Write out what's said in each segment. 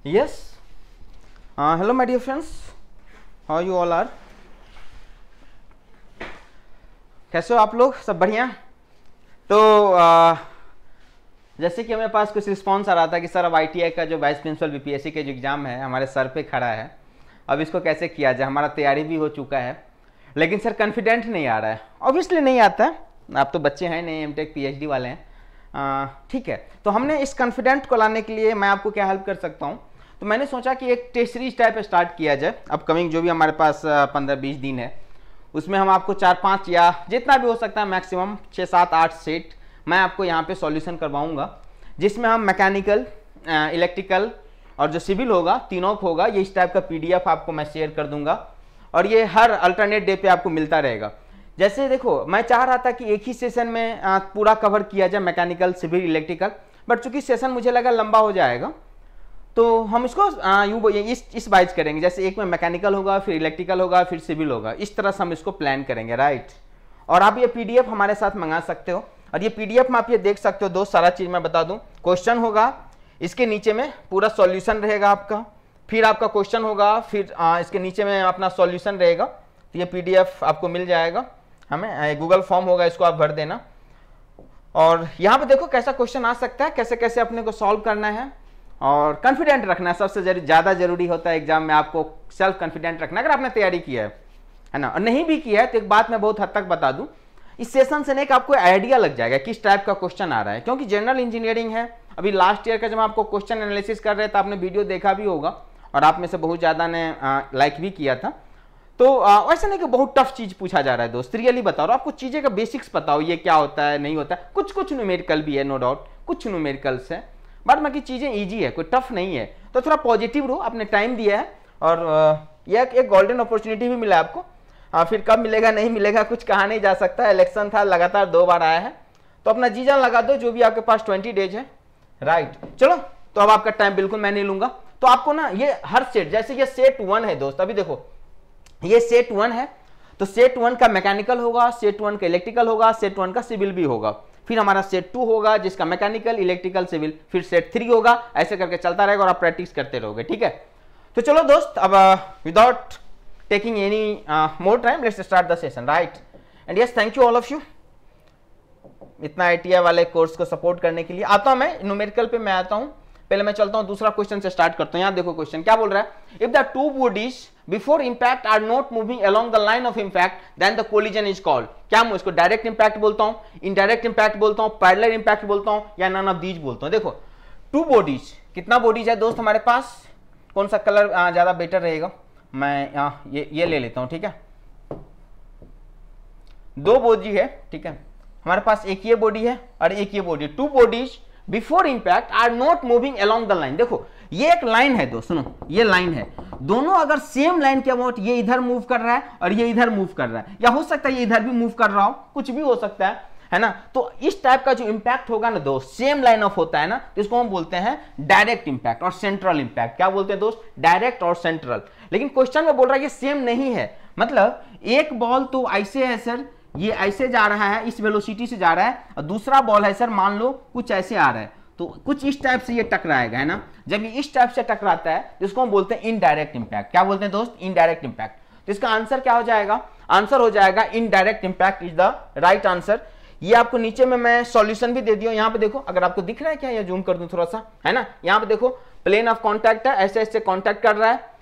Yes. Hello my dear friends, how you all are? कैसे हो आप लोग? सब बढ़िया? तो जैसे कि हमें पास कुछ रिस्पॉन्स आ रहा था कि सर अब ITI का जो वाइस प्रिंसिपल BPSC के जो एग्ज़ाम है हमारे सर पे खड़ा है, अब इसको कैसे किया जाए। हमारा तैयारी भी हो चुका है लेकिन सर कॉन्फिडेंट नहीं आ रहा है। ऑब्वियसली नहीं आता है, आप तो बच्चे हैं नहीं, MTech PhD वाले हैं, ठीक है। तो हमने इस कॉन्फिडेंट को लाने के लिए मैं आपको क्या हेल्प कर सकता हूँ, तो मैंने सोचा कि एक टेस्ट सीरीज टाइप स्टार्ट किया जाए। अपकमिंग जो भी हमारे पास 15-20 दिन है उसमें हम आपको 4-5 या जितना भी हो सकता है मैक्सिमम 6-7-8 सेट मैं आपको यहाँ पे सॉल्यूशन करवाऊँगा, जिसमें हम मैकेनिकल, इलेक्ट्रिकल और जो सिविल होगा तीनों होगा। ये इस टाइप का PDF आपको मैं शेयर कर दूंगा और ये हर अल्टरनेट डे पे आपको मिलता रहेगा। जैसे देखो मैं चाह रहा था कि एक ही सेशन में पूरा कवर किया जाए मैकेनिकल, सिविल, इलेक्ट्रिकल, बट चूंकि सेशन मुझे लगा लंबा हो जाएगा तो हम इसको यूँ इस वाइज करेंगे। जैसे एक में मैकेनिकल होगा, फिर इलेक्ट्रिकल होगा, फिर सिविल होगा, इस तरह से हम इसको प्लान करेंगे, राइट। और आप ये PDF हमारे साथ मंगा सकते हो और ये PDF में आप ये देख सकते हो दोस्त, सारा चीज़ मैं बता दूँ। क्वेश्चन होगा, इसके नीचे में पूरा सॉल्यूशन रहेगा आपका, फिर आपका क्वेश्चन होगा, फिर इसके नीचे में अपना सॉल्यूशन रहेगा। तो ये PDF आपको मिल जाएगा, हमें गूगल फॉर्म होगा, इसको आप भर देना। और यहाँ पे देखो कैसा क्वेश्चन आ सकता है, कैसे कैसे अपने को सॉल्व करना है और कॉन्फिडेंट रखना है। सबसे ज़्यादा जरूरी होता है एग्जाम में आपको सेल्फ कॉन्फिडेंट रखना, अगर आपने तैयारी किया है ना। और नहीं भी किया है तो एक बात मैं बहुत हद तक बता दूं, इस सेशन से एक आपको आइडिया लग जाएगा किस टाइप का क्वेश्चन आ रहा है, क्योंकि जनरल इंजीनियरिंग है। अभी लास्ट ईयर का जब आपको क्वेश्चन एनालिसिस कर रहे थे, आपने वीडियो देखा भी होगा और आप में से बहुत ज़्यादा ने लाइक भी किया था। तो ऐसा नहीं कि बहुत टफ चीज़ पूछा जा रहा है दोस्त, रियली बताओ, आपको चीज़ें का बेसिक्स बताओ, ये क्या होता है नहीं होता है। कुछ न्यूमेरिकल भी है, नो डाउट कुछ न्यूमेरिकल्स है, बट बाकी चीज़ें ईजी है, कोई टफ नहीं है। तो थोड़ा पॉजिटिव रहो, आपने टाइम दिया है और यह एक गोल्डन अपॉर्चुनिटी भी मिला आपको। फिर कब मिलेगा नहीं मिलेगा कुछ कहा नहीं जा सकता। इलेक्शन था, लगातार 2 बार आया है, तो अपना जी जान लगा दो, जो भी आपके पास 20 डेज है, राइट। चलो तो अब आपका टाइम बिल्कुल मैं नहीं लूंगा। तो आपको ना ये हर सेट, जैसे ये सेट 1 है दोस्त, अभी देखो ये सेट 1 है, तो सेट 1 का मैकेनिकल होगा, सेट 1 का इलेक्ट्रिकल होगा, सेट 1 का सिविल भी होगा, फिर हमारा सेट 2 होगा जिसका मैकेनिकल, इलेक्ट्रिकल, सिविल, फिर सेट 3 होगा। ऐसे करके चलता रहेगा और आप प्रैक्टिस करते रहोगे, ठीक है। तो चलो दोस्त, अब without taking any more time let's start the session, right. And yes, thank you all of you इतना ITI वाले कोर्स को सपोर्ट करने के लिए। आता हूं मैं न्यूमेरिकल पे, मैं आता हूं, पहले मैं चलता हूं दूसरा क्वेश्चन से स्टार्ट करता हूं। यहां देखो क्वेश्चन क्या बोल रहा है, if the two bodies before impact are not moving along the line of impact then the collision is called. क्या मैं इसको डायरेक्ट इंपैक्ट बोलता हूं, इनडायरेक्ट इंपैक्ट बोलता हूं, पैरेलल इंपैक्ट बोलता हूं, या नन ऑफ दीज बोलता हूं। देखो टू बॉडीज, कितना बॉडीज है दोस्त हमारे पास, कौन सा कलर ज्यादा बेटर रहेगा, मैं ये ले लेता हूं, ठीक है। 2 बॉडी है, ठीक है हमारे पास, एक ये बॉडी है और एक ये body. Two bodies before impact are not moving along the line. देखो ये एक लाइन है दोस्त, सुनो ये लाइन है, दोनों अगर सेम लाइन के अबाउट, ये इधर मूव कर रहा है और ये इधर मूव कर रहा है, या हो सकता है ये इधर भी मूव कर रहा हो, कुछ भी हो सकता है ना। तो इस टाइप का जो इंपैक्ट होगा ना दोस्त, सेम लाइन ऑफ होता है ना, तो इसको हम बोलते हैं डायरेक्ट इंपैक्ट और सेंट्रल इंपैक्ट। क्या बोलते हैं दोस्त, डायरेक्ट और सेंट्रल। लेकिन क्वेश्चन में बोल रहा है ये सेम नहीं है, मतलब एक बॉल तो ऐसे है सर, ये ऐसे जा रहा है, इस वेलोसिटी से जा रहा है, और दूसरा बॉल है सर मान लो कुछ ऐसे आ रहा है, तो कुछ इस टाइप से ये टकराएगा, है ना। जब ये इस टाइप से टकराता है तो इसको हम बोलते हैं इनडायरेक्ट इंपैक्ट। क्या बोलते हैं दोस्त, इनडायरेक्ट इंपैक्ट। तो इसका आंसर क्या हो जाएगा, आंसर हो जाएगा indirect impact is the right answer. ये आपको नीचे में मैं सॉल्यूशन भी दे दिया, यहाँ पे देखो, अगर आपको दिख रहा है क्या, ये जूम कर दूं थोड़ा सा, है ना। यहाँ पे देखो प्लेन ऑफ कॉन्टैक्ट है, ऐसे ऐसे कॉन्टैक्ट कर रहा है,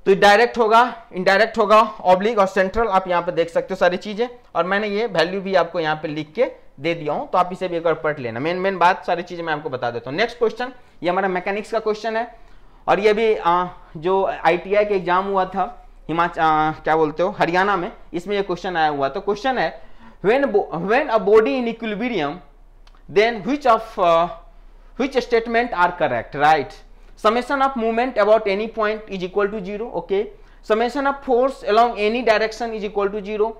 तो डायरेक्ट होगा, इनडायरेक्ट होगा, ऑब्लिक और सेंट्रल, आप यहाँ पे देख सकते हो सारी चीजें। और मैंने ये वैल्यू भी आपको यहाँ पे लिख के दे दिया हूं, तो आप इसे भी एक बार पढ़ लेना। मेन बात सारी चीजें मैं आपको बता देता हूँ। नेक्स्ट क्वेश्चन, ये हमारा मैकेनिक्स का क्वेश्चन है और ये भी जो ITI के एग्जाम हुआ था क्या बोलते हो, हरियाणा में, इसमें ये क्वेश्चन आया हुआ। तो क्वेश्चन है when a body in equilibrium then which statement are correct, right? Summation of movement about any point is equal to 0, okay. Summation of force along any direction is equal to 0.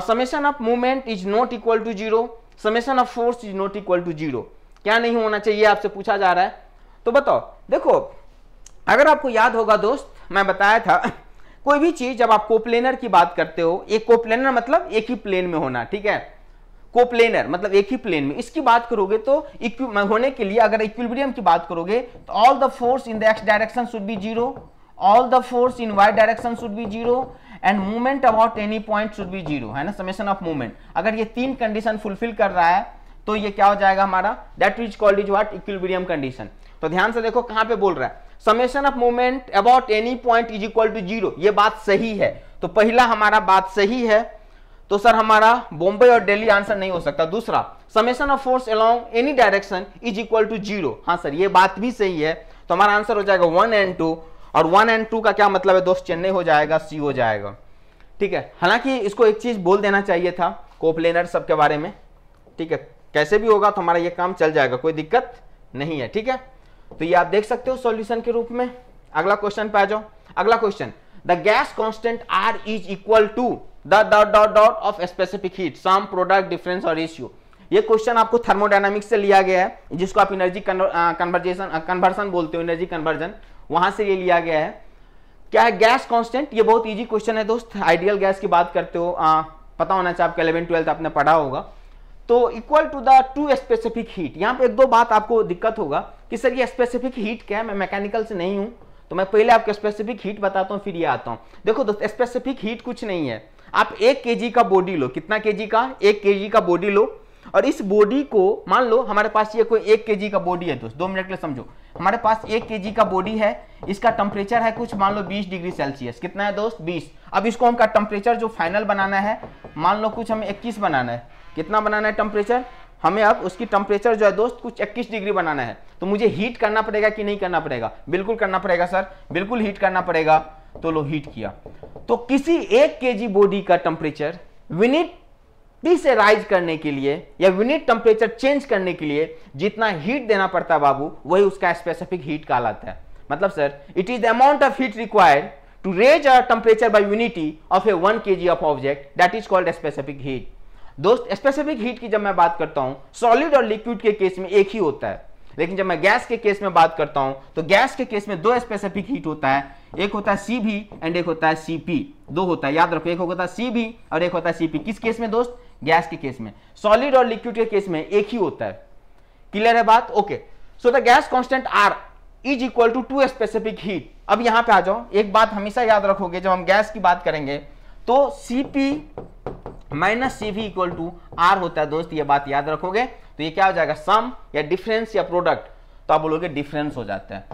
Summation of movement is not equal to 0. Summation of force is not equal to 0. क्या नहीं होना चाहिए आपसे पूछा जा रहा है। तो बताओ, देखो अगर आपको याद होगा दोस्त, मैं बताया था कोई भी चीज जब आप कोप्लेनर की बात करते हो, एक कोप्लेनर मतलब एक ही प्लेन में होना, ठीक है। कोप्लेनर मतलब एक ही प्लेन में, इसकी बात करोगे तो होने के लिए अगर इक्विलिब्रियम की बात करोगे तो all the force in the X direction should be zero, all the force in Y direction should be zero and movement about any point should be zero, है ना, समेशन ऑफ मूवमेंट। अगर ये तीन condition fulfil कर रहा है तो ये क्या हो जाएगा हमारा, that is called is what, equilibrium condition. तो ध्यान से देखो कहां पे बोल रहा है, summation of movement about any point is equal to zero, ये बात सही है। तो पहला हमारा बात सही है, तो सर हमारा बॉम्बे और दिल्ली आंसर नहीं हो सकता। दूसरा, summation of force along any direction is equal to zero, हाँ सर ये बात भी सही है। तो हमारा आंसर हो जाएगा 1 and 2, और 1 and 2 का क्या मतलब है दोस्त, चेन्नई हो जाएगा, सी हो जाएगा। ठीक है, हालांकि इसको एक चीज बोल देना चाहिए था कोप्लेनर सब के बारे में, ठीक है, कैसे भी होगा तो हमारा ये काम चल जाएगा, कोई दिक्कत नहीं है। ठीक है, तो ये आप देख सकते हो सॉल्यूशन के रूप में। अगला क्वेश्चन पे आ जाओ। अगला question, the gas constant R is equal to the dot dot dot of specific heat, sum, product, difference और रेशियो। ये क्वेश्चन आपको थर्मोडायनामिक्स से लिया गया है, जिसको आप एनर्जी कन्वर्जन बोलते हो, एनर्जी कन्वर्जन, वहां से ये लिया गया है। क्या है गैस कांस्टेंट, ये बहुत इजी क्वेश्चन है दोस्त। आइडियल गैस की बात करते हो, पता होना चाहिए आपको, 11th-12th आपने पढ़ा होगा। तो equal to the two specific heat, यहाँ पे एक दो बात आपको दिक्कत होगा कि सर ये स्पेसिफिक हीट क्या है, मैं मैकेनिकल से नहीं हूं, तो मैं पहले आपको स्पेसिफिक हीट बताता हूं फिर ये आता हूं। देखो दोस्त, स्पेसिफिक हीट कुछ नहीं है, आप 1 kg का बॉडी लो, कितना kg का, 1 kg का बॉडी लो, और इस बॉडी को मान लो हमारे पास ये कोई 1 kg का बॉडी है दोस्त, 2 मिनट के लिए समझो, हमारे पास 1 kg का बॉडी है, इसका टेम्परेचर है कुछ मान लो 20 डिग्री सेल्सियस, कितना है दोस्त 20। अब इसको हमका टेम्परेचर जो फाइनल बनाना है, मान लो कुछ हमें 21 बनाना है, कितना बनाना है टेम्परेचर हमें, अब उसकी टेम्परेचर जो है दोस्त कुछ 21 डिग्री बनाना है। तो मुझे हीट करना पड़ेगा कि नहीं करना पड़ेगा, बिल्कुल करना पड़ेगा सर, बिल्कुल हीट करना पड़ेगा। तो लो हीट किया, तो किसी 1 kg बॉडी का टेम्परेचर यूनिट टी से राइज करने के लिए या यूनिट टेम्परेचर चेंज करने के लिए जितना हीट देना पड़ता है बाबू, वही उसका स्पेसिफिक हीट कहलाता है। मतलब sir it is the amount of heat required to raise a temperature by unity of a 1 kg of object, that is called specific heat. दोस्त स्पेसिफिक हीट की जब मैं बात करता हूं, सॉलिड और लिक्विड के केस में एक ही होता है, लेकिन जब मैं गैस के केस में बात करता हूं तो गैस के केस में 2 स्पेसिफिक हीट होता है, एक होता है Cv एंड एक होता है Cp, 2 होता है, याद रखो, एक होता है Cv और एक होता है Cp। किस केस में दोस्त, गैस के केस में। सॉलिड और लिक्विड के केस में एक ही होता है। क्लियर है बात, okay. So the gas constant R is equal to 2 specific heat. अब यहां पे आ जाओ, एक बात हमेशा याद रखोगे जब हम गैस की बात करेंगे तो Cp minus Cv equal to R होता है दोस्त, ये बात याद रखोगे। तो ये क्या हो जाएगा, सम या डिफरेंस या प्रोडक्ट, तो आप बोलोगे डिफरेंस हो जाता है।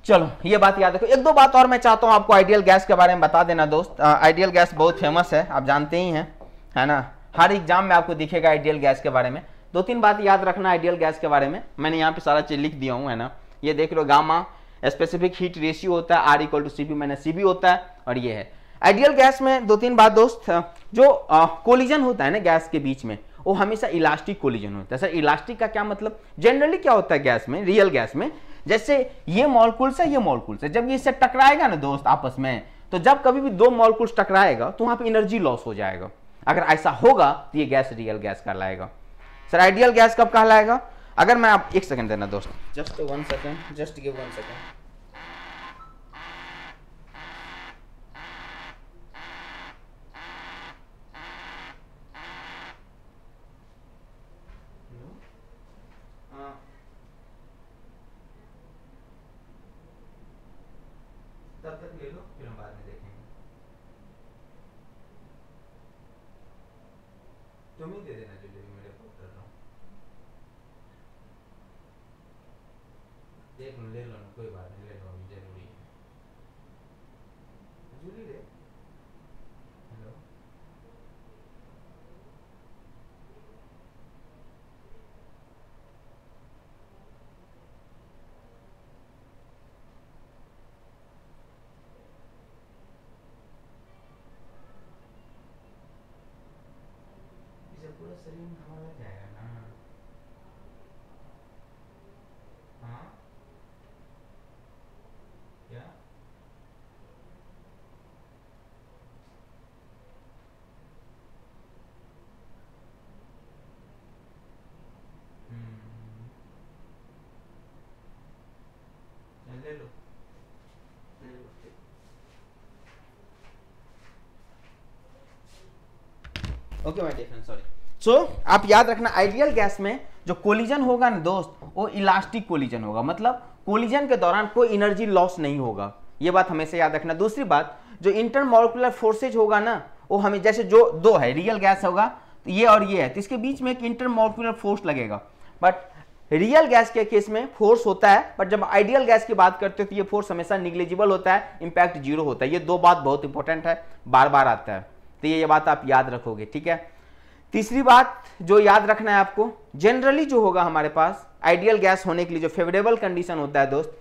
चलो ये बात याद रखो। एक दो बात और मैं चाहता हूं आपको आइडियल गैस के बारे में बता देना दोस्त। आइडियल गैस बहुत फेमस है, आप जानते ही हैं, है ना, हर एग्जाम में आपको दिखेगा आइडियल गैस के बारे में। 2-3 बात याद रखना आइडियल गैस के बारे में, मैंने यहाँ पे सारा चीज लिख दिया हूँ, है ना, ये देख लो, गामा स्पेसिफिक हीट रेशियो होता है, R equal to Cp minus Cv होता है, और ये है आइडियल गैस में। 2-3 बात दोस्त, जो कोलिजन होता है ना गैस के बीच में, वो हमेशा इलास्टिक कोलिजन होता है। सर इलास्टिक का क्या मतलब, जनरली क्या होता है गैस में, रियल गैस में, जैसे ये मॉलिक्यूल्स है, ये मॉलिक्यूल्स है, जब ये इससे टकराएगा ना दोस्त आपस में, तो जब कभी भी 2 मॉलिक्यूल्स टकराएगा तो वहां पे एनर्जी लॉस हो जाएगा। अगर ऐसा होगा तो ये गैस रियल गैस कहलाएगा। सर आइडियल गैस कब कहलाएगा, अगर मैं, आप 1 सेकंड देना दोस्त, just 1 second, just give 1 second. तब तक ले लो, फिर हम बाद में देखेंगे। तुम ही दे देना जो भी मेरे को कर रहा हूँ, देख लो, ले लो ना, कोई बात नहीं, ले लो, अभी जरूरी है। जूली रे, हेलो, इसे पूरा शरीर में हवा लग जाएगा ना। हाँ क्या, ले लो, ले लो। Okay my dear friend, sorry. आप याद रखना आइडियल गैस में जो कोलिजन होगा ना दोस्त, वो इलास्टिक कोलिजन होगा, मतलब कोलिजन के दौरान कोई एनर्जी लॉस नहीं होगा, ये बात हमेशा याद रखना। दूसरी बात, जो इंटरमॉलिक्यूलर फोर्सेज होगा ना, वो हमें जैसे जो दो है रियल गैस होगा तो ये और ये है, तो इसके बीच में एक इंटरमॉलिक्यूलर फोर्स लगेगा, बट रियल गैस के केस में फोर्स होता है, बट जब आइडियल गैस की बात करते हो तो ये फोर्स हमेशा निग्लिजिबल होता है, इंपैक्ट जीरो होता है। ये दो बात बहुत इंपॉर्टेंट है, बार बार आता है, तो ये बात आप याद रखोगे, ठीक है। तीसरी बात जो याद रखना है आपको, जनरली जो होगा हमारे पास आइडियल गैस होने के लिए जो फेवरेबल कंडीशन होता है दोस्त,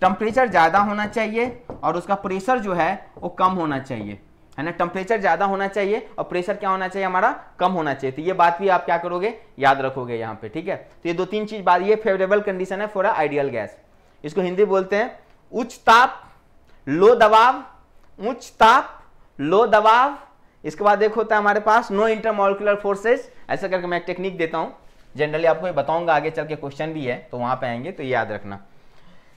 टेम्परेचर ज़्यादा होना चाहिए और उसका प्रेशर जो है वो कम होना चाहिए, है ना। टेम्परेचर ज़्यादा होना चाहिए और प्रेशर क्या होना चाहिए हमारा, कम होना चाहिए। तो ये बात भी आप क्या करोगे, याद रखोगे यहाँ पे, ठीक है। तो ये दो तीन चीज बात, ये फेवरेबल कंडीशन है फॉर अ आइडियल गैस। इसको हिंदी बोलते हैं उच्च ताप लो दबाव, उच्च ताप लो दबाव। इसके बाद एक होता है हमारे पास नो इंटरमॉलिक्यूलर फोर्सेज। ऐसा करके मैं एक टेक्निक देता हूँ, जनरली आपको ये बताऊंगा, आगे चल के क्वेश्चन भी है तो वहां पे आएंगे, तो याद रखना।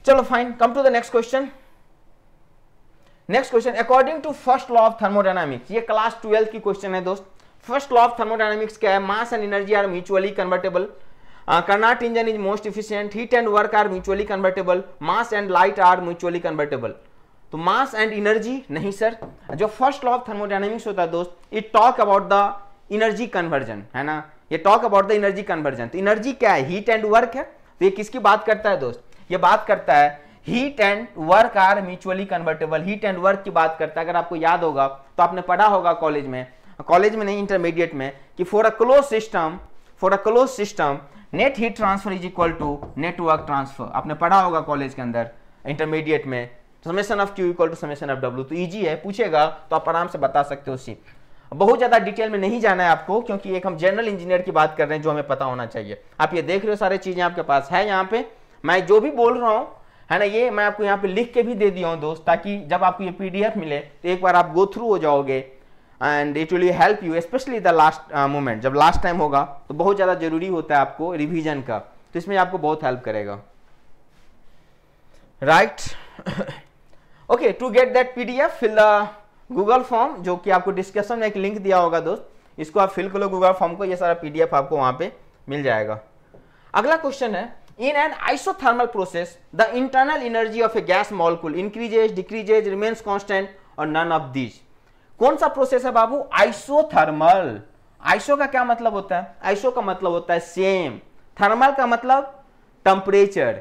चलो fine, come to the next question. Next question, according to first law of thermodynamics, ये क्लास 12 की क्वेश्चन है दोस्त। फर्स्ट लॉ ऑफ थर्मोडायनामिक्स क्या है, mass and energy are mutually convertible, Carnot engine is most efficient, heat and work are mutually convertible, mass and light are mutually convertible. तो mass and energy नहीं sir, जो first law of thermodynamics होता है दोस्त, it talk about the energy conversion, है ना, ये talk about the energy conversion. तो एनर्जी क्या है, हीट एंड वर्क है, तो ये किसकी बात करता है दोस्त, ये बात करता है heat and work are mutually convertible, heat and work की बात करता है। अगर आपको याद होगा तो आपने पढ़ा होगा कॉलेज में नहीं इंटरमीडिएट में, कि for a close system net heat transfer is equal to net work transfer. आपने पढ़ा होगा कॉलेज के अंदर इंटरमीडिएट में, summation of Q equal to summation of W. तो इजी है, पूछेगा तो आप आराम से बता सकते हो उसी। बहुत ज्यादा डिटेल में नहीं जाना है आपको, क्योंकि एक हम जनरल इंजीनियर की बात कर रहे हैं जो हमें पता होना चाहिए। आप ये देख रहे हो सारी चीजें आपके पास है, यहाँ पे मैं जो भी बोल रहा हूँ है ना, ये मैं आपको यहाँ पे लिख के भी दे दिया हूँ दोस्त, ताकि जब आपको ये पीडीएफ मिले तो एक बार आप गो थ्रू हो जाओगे and it will help you, specially the last moment, जब लास्ट टाइम होगा तो बहुत ज्यादा जरूरी होता है आपको रिवीजन का, तो इसमें आपको बहुत हेल्प करेगा, right. Okay, to get that PDF fill the Google form, जो कि आपको डिस्क्रिप्शन में एक लिंक दिया होगा दोस्त, इसको आप फिल कर लो गूगल फॉर्म को, ये सारा पीडीएफ आपको वहां पे मिल जाएगा। अगला क्वेश्चन है, in an isothermal process the internal energy of a gas molecule increases, decreases, remains constant or none of these। कौन सा प्रोसेस है बाबू, आइसोथर्मल। आइसो का क्या मतलब होता है, आइसो का मतलब होता है सेम, थर्मल का मतलब टेम्परेचर।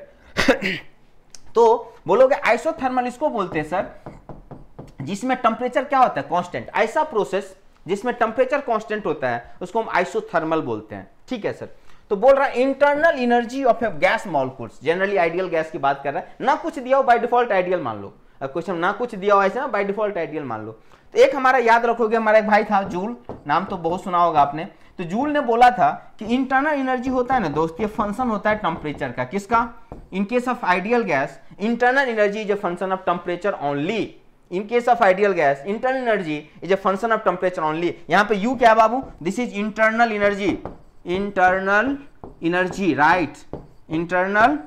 तो बोलोगे आइसोथर्मल इसको बोलते हैं सर जिसमें टेम्परेचर क्या होता है, कांस्टेंट। ऐसा प्रोसेस जिसमें टेम्परेचर कांस्टेंट होता है उसको हम आइसोथर्मल बोलते हैं, ठीक है सर। तो बोल रहा है internal energy of A gas molecules, generally ideal gas की बात कर रहा है, ना कुछ दिया हो बाय डिफॉल्ट आइडियल मान लो, क्वेश्चन ना कुछ दिया हो ऐसा बाय डिफॉल्ट आइडियल मान लो। तो एक हमारा याद रखोगे, हमारा एक भाई था जूल, नाम तो बहुत सुना होगा आपने, तो जूल ने बोला था कि इंटरनल एनर्जी होता है ना दोस्त, ये फंक्शन होता है टेम्परेचर का, किसका, in case of ideal gas internal energy is a function of temperature only, in case of ideal gas internal energy is a function of temperature only. यहाँ पे यू क्या है बाबू, this is internal energy, internal energy, right, internal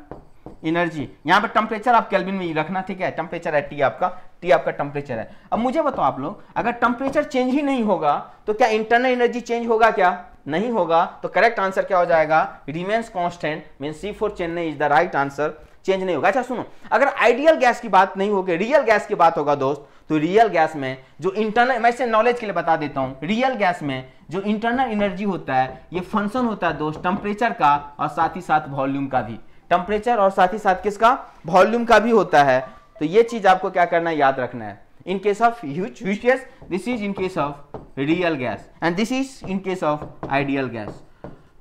energy. यहाँ पे temperature आप kelvin में रखना, ठीक है, टेम्परेचर है टी आपका टेम्परेचर है। अब मुझे बताओ आप लोग, अगर टेम्परेचर चेंज ही नहीं होगा तो क्या इंटरनल एनर्जी चेंज होगा, क्या नहीं होगा, तो करेक्ट आंसर क्या हो जाएगा, remains constant, means C for Chennai is the right answer, change नहीं होगा। अच्छा सुनो, अगर आइडियल गैस की बात नहीं होगी, रियल गैस की बात होगा दोस्त, तो रियल गैस में जो इंटरनल, मैं इसे नॉलेज के लिए बता देता हूं, रियल गैस में जो इंटरनल एनर्जी होता है ये फंक्शन होता है दोस्त टेम्परेचर का और साथ ही साथ वॉल्यूम का भी, टेम्परेचर और साथ ही साथ किसका, वॉल्यूम का भी होता है। तो ये चीज आपको क्या करना है, याद रखना है। इन case of huge gas, this is in case of real gas and this is in case of ideal gas.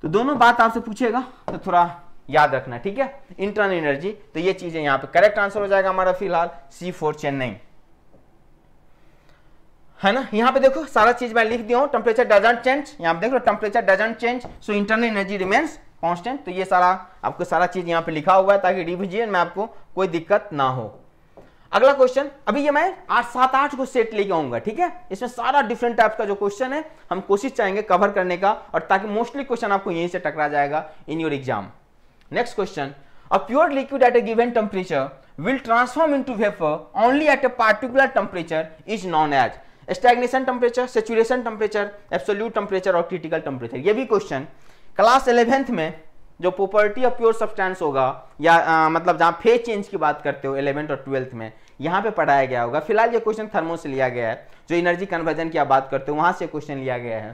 तो दोनों बात आपसे पूछेगा तो थोड़ा याद रखना, ठीक है, इंटरनल एनर्जी। तो ये चीजें यहाँ पे करेक्ट आंसर हो जाएगा हमारा फिलहाल सी फॉर चेन्नई, है ना। यहाँ पे देखो सारा चीज मैं लिख दिया हूँ, टेम्परेचर डजंट चेंज, यहाँ पे देख low temperature doesn't change, so internal energy remains constant. तो ये सारा आपको सारा चीज यहाँ पे लिखा हुआ है ताकि रिवीजन में आपको कोई दिक्कत ना हो। अगला क्वेश्चन, अभी ये मैं 7-8 को सेट लेके आऊंगा, ठीक है, इसमें सारा डिफरेंट टाइप का जो क्वेश्चन है हम कोशिश चाहेंगे कवर करने का, और ताकि मोस्टली क्वेश्चन आपको यहीं से टकरा जाएगा in your exam. Next question, a pure liquid at A given temperature will transform into vapor only at a particular temperature is known as। Stagnation temperature, saturation temperature, absolute temperature और critical temperature. ये भी question class 11th में जो property of pure substance होगा या मतलब जहाँ phase change की बात करते हो 11th और 12th में, यहाँ पे पढ़ाया गया होगा। फिलहाल ये क्वेश्चन थर्मो से लिया गया है, जो एनर्जी कन्वर्जन की आप बात करते हो वहां से क्वेश्चन लिया गया है।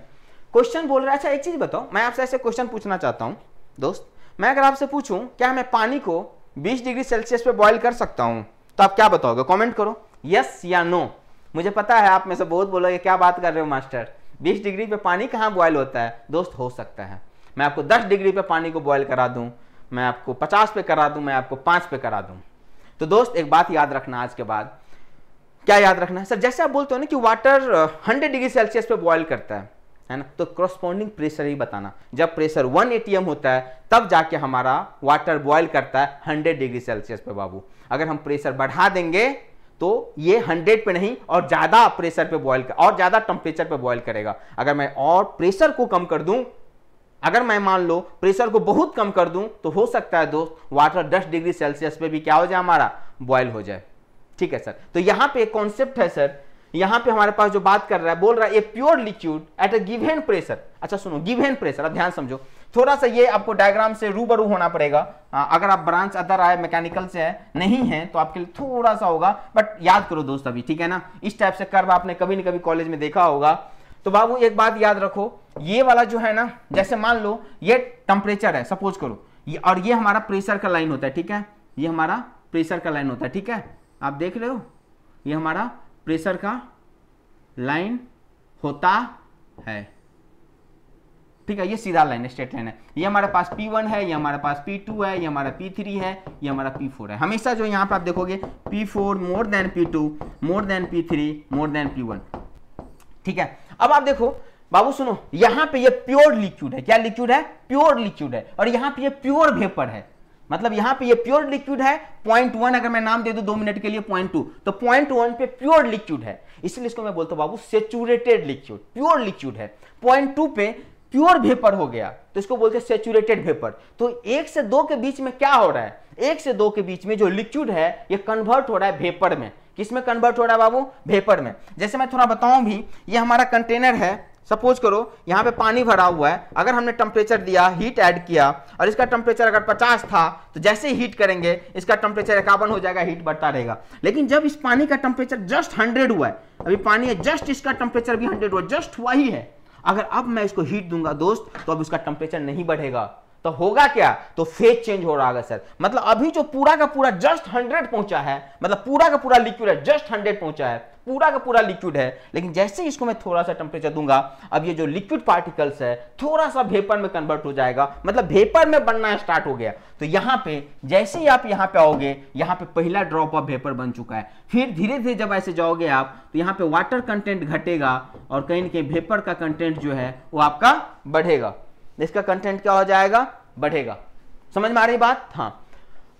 क्वेश्चन बोल रहा है, अच्छा एक चीज बताओ, मैं आपसे ऐसे क्वेश्चन पूछना चाहता हूँ दोस्त, मैं अगर आपसे पूछूं क्या मैं पानी को 20 डिग्री सेल्सियस पे बॉईल कर सकता हूं, तो आप क्या बताओगे? कमेंट करो यस या नो। मुझे पता है आप में से बहुत बोलोगे क्या बात कर रहे हो मास्टर, 20 डिग्री पे पानी कहाँ बॉयल होता है। दोस्त हो सकता है मैं आपको 10 डिग्री पे पानी को बॉयल करा दूं, मैं आपको 50 पे करा दूं, मैं आपको 5 पे करा दूं। तो दोस्त एक बात याद रखना आज के बाद, क्या याद रखना है सर, जैसे आप बोलते हो ना कि वाटर 100 डिग्री सेल्सियस पे बॉयल करता है ना, तो करस्पॉन्डिंग प्रेशर ही बताना। जब प्रेशर 1 atm होता है तब जाके हमारा वाटर बॉयल करता है 100 डिग्री सेल्सियस पे बाबू। अगर हम प्रेशर बढ़ा देंगे तो ये 100 पे नहीं और ज्यादा प्रेशर पे बॉयल और ज्यादा टेम्परेचर पे बॉयल करेगा। अगर मैं और प्रेशर को कम कर दूं, अगर मैं मान लो प्रेशर को बहुत कम कर दूं, तो हो सकता है दोस्त वाटर 10 डिग्री सेल्सियस पे भी क्या हो जाए, हमारा बॉयल हो जाए। ठीक है सर, तो यहां पे एक कॉन्सेप्ट है सर, यहां पे हमारे पास जो बात कर रहा है, बोल रहा है a pure liquid at a given pressure. अच्छा सुनो, गिवन प्रेशर, अब ध्यान समझो, थोड़ा सा ये आपको डायग्राम से रूबरू होना पड़ेगा। अगर आप ब्रांच अदर आए मैकेनिकल से है नहीं है तो आपके लिए थोड़ा सा होगा, बट याद करो दोस्त अभी, ठीक है ना। इस टाइप से कर्व आपने कभी न कभी कॉलेज में देखा होगा। तो बाबू एक बात याद रखो, ये वाला जो है ना, जैसे मान लो ये टेम्परेचर है सपोज करो, ये और ये हमारा प्रेशर का लाइन होता है, ठीक है, ये हमारा प्रेशर का लाइन होता है, ठीक है, आप देख रहे हो, ये हमारा प्रेशर का लाइन होता है, ठीक है, ये सीधा लाइन है, स्ट्रेट लाइन है। ये हमारे पास P1 है, ये हमारे पास P2 है, ये हमारा P3 है, ये हमारा P4 है। हमेशा जो यहाँ पे आप देखोगे P4 more than P2 more than P3 more than P1, ठीक है। अब आप देखो बाबू सुनो, यहाँ पे ये प्योर लिक्विड है, क्या लिक्विड है, प्योर लिक्विड है, और यहाँ पे ये प्योर वेपर है, मतलब यहाँ पे ये प्योर लिक्विड है। 0.1 अगर मैं नाम दे दूं 2 मिनट के लिए 0.2, तो 0.1 पे प्योर लिक्विड है, इसलिए इसको मैं बोलता हूं बाबू सेचुरेटेड लिक्विड, प्योर लिक्विड है। 0.2 पे प्योर वेपर हो गया तो इसको बोलते हैं सेचुरेटेड वेपर। तो 1 से 2 के बीच में क्या हो रहा है, 1 से 2 के बीच में जो लिक्विड है ये कन्वर्ट हो रहा है वेपर में। किस में कन्वर्ट हो रहा है बाबू, वेपर में। जैसे मैं थोड़ा बताऊं भी, ये हमारा कंटेनर है, सपोज करो यहाँ पे पानी भरा हुआ है, अगर हमने टेम्परेचर दिया, हीट ऐड किया, और इसका टेम्परेचर अगर 50 था तो जैसे ही हीट करेंगे इसका टेम्परेचर 51 हो जाएगा, हीट बढ़ता रहेगा। लेकिन जब इस पानी का टेम्परेचर जस्ट 100 हुआ है, अभी पानी है जस्ट, इसका टेम्परेचर भी 100 हुआ, जस्ट हुआ ही है, अगर अब मैं इसको हीट दूंगा दोस्त तो अब इसका टेम्परेचर नहीं बढ़ेगा, तो होगा क्या, तो फेज चेंज हो रहा है सर। मतलब अभी जो पूरा का पूरा जस्ट 100 पहुंचा है, मतलब पूरा का पूरा लिक्विड है, जस्ट 100 पहुंचा है, पूरा का पूरा लिक्विड है, लेकिन जैसे ही इसको मैं थोड़ा सा टेम्परेचर दूंगा, अब ये जो लिक्विड पार्टिकल्स है थोड़ा सा वेपर में कन्वर्ट हो जाएगा, मतलब वेपर में बनना स्टार्ट हो गया। तो यहाँ पे जैसे ही आप यहाँ पे आओगे, यहाँ पे पहला ड्रॉप ऑफ वेपर बन चुका है। फिर धीरे धीरे जब ऐसे जाओगे आप, तो यहाँ पे वाटर कंटेंट घटेगा और कहीं ना कहीं वेपर का कंटेंट जो है वो आपका बढ़ेगा, इसका कंटेंट क्या हो जाएगा, बढ़ेगा। समझ में आ रही बात, हाँ।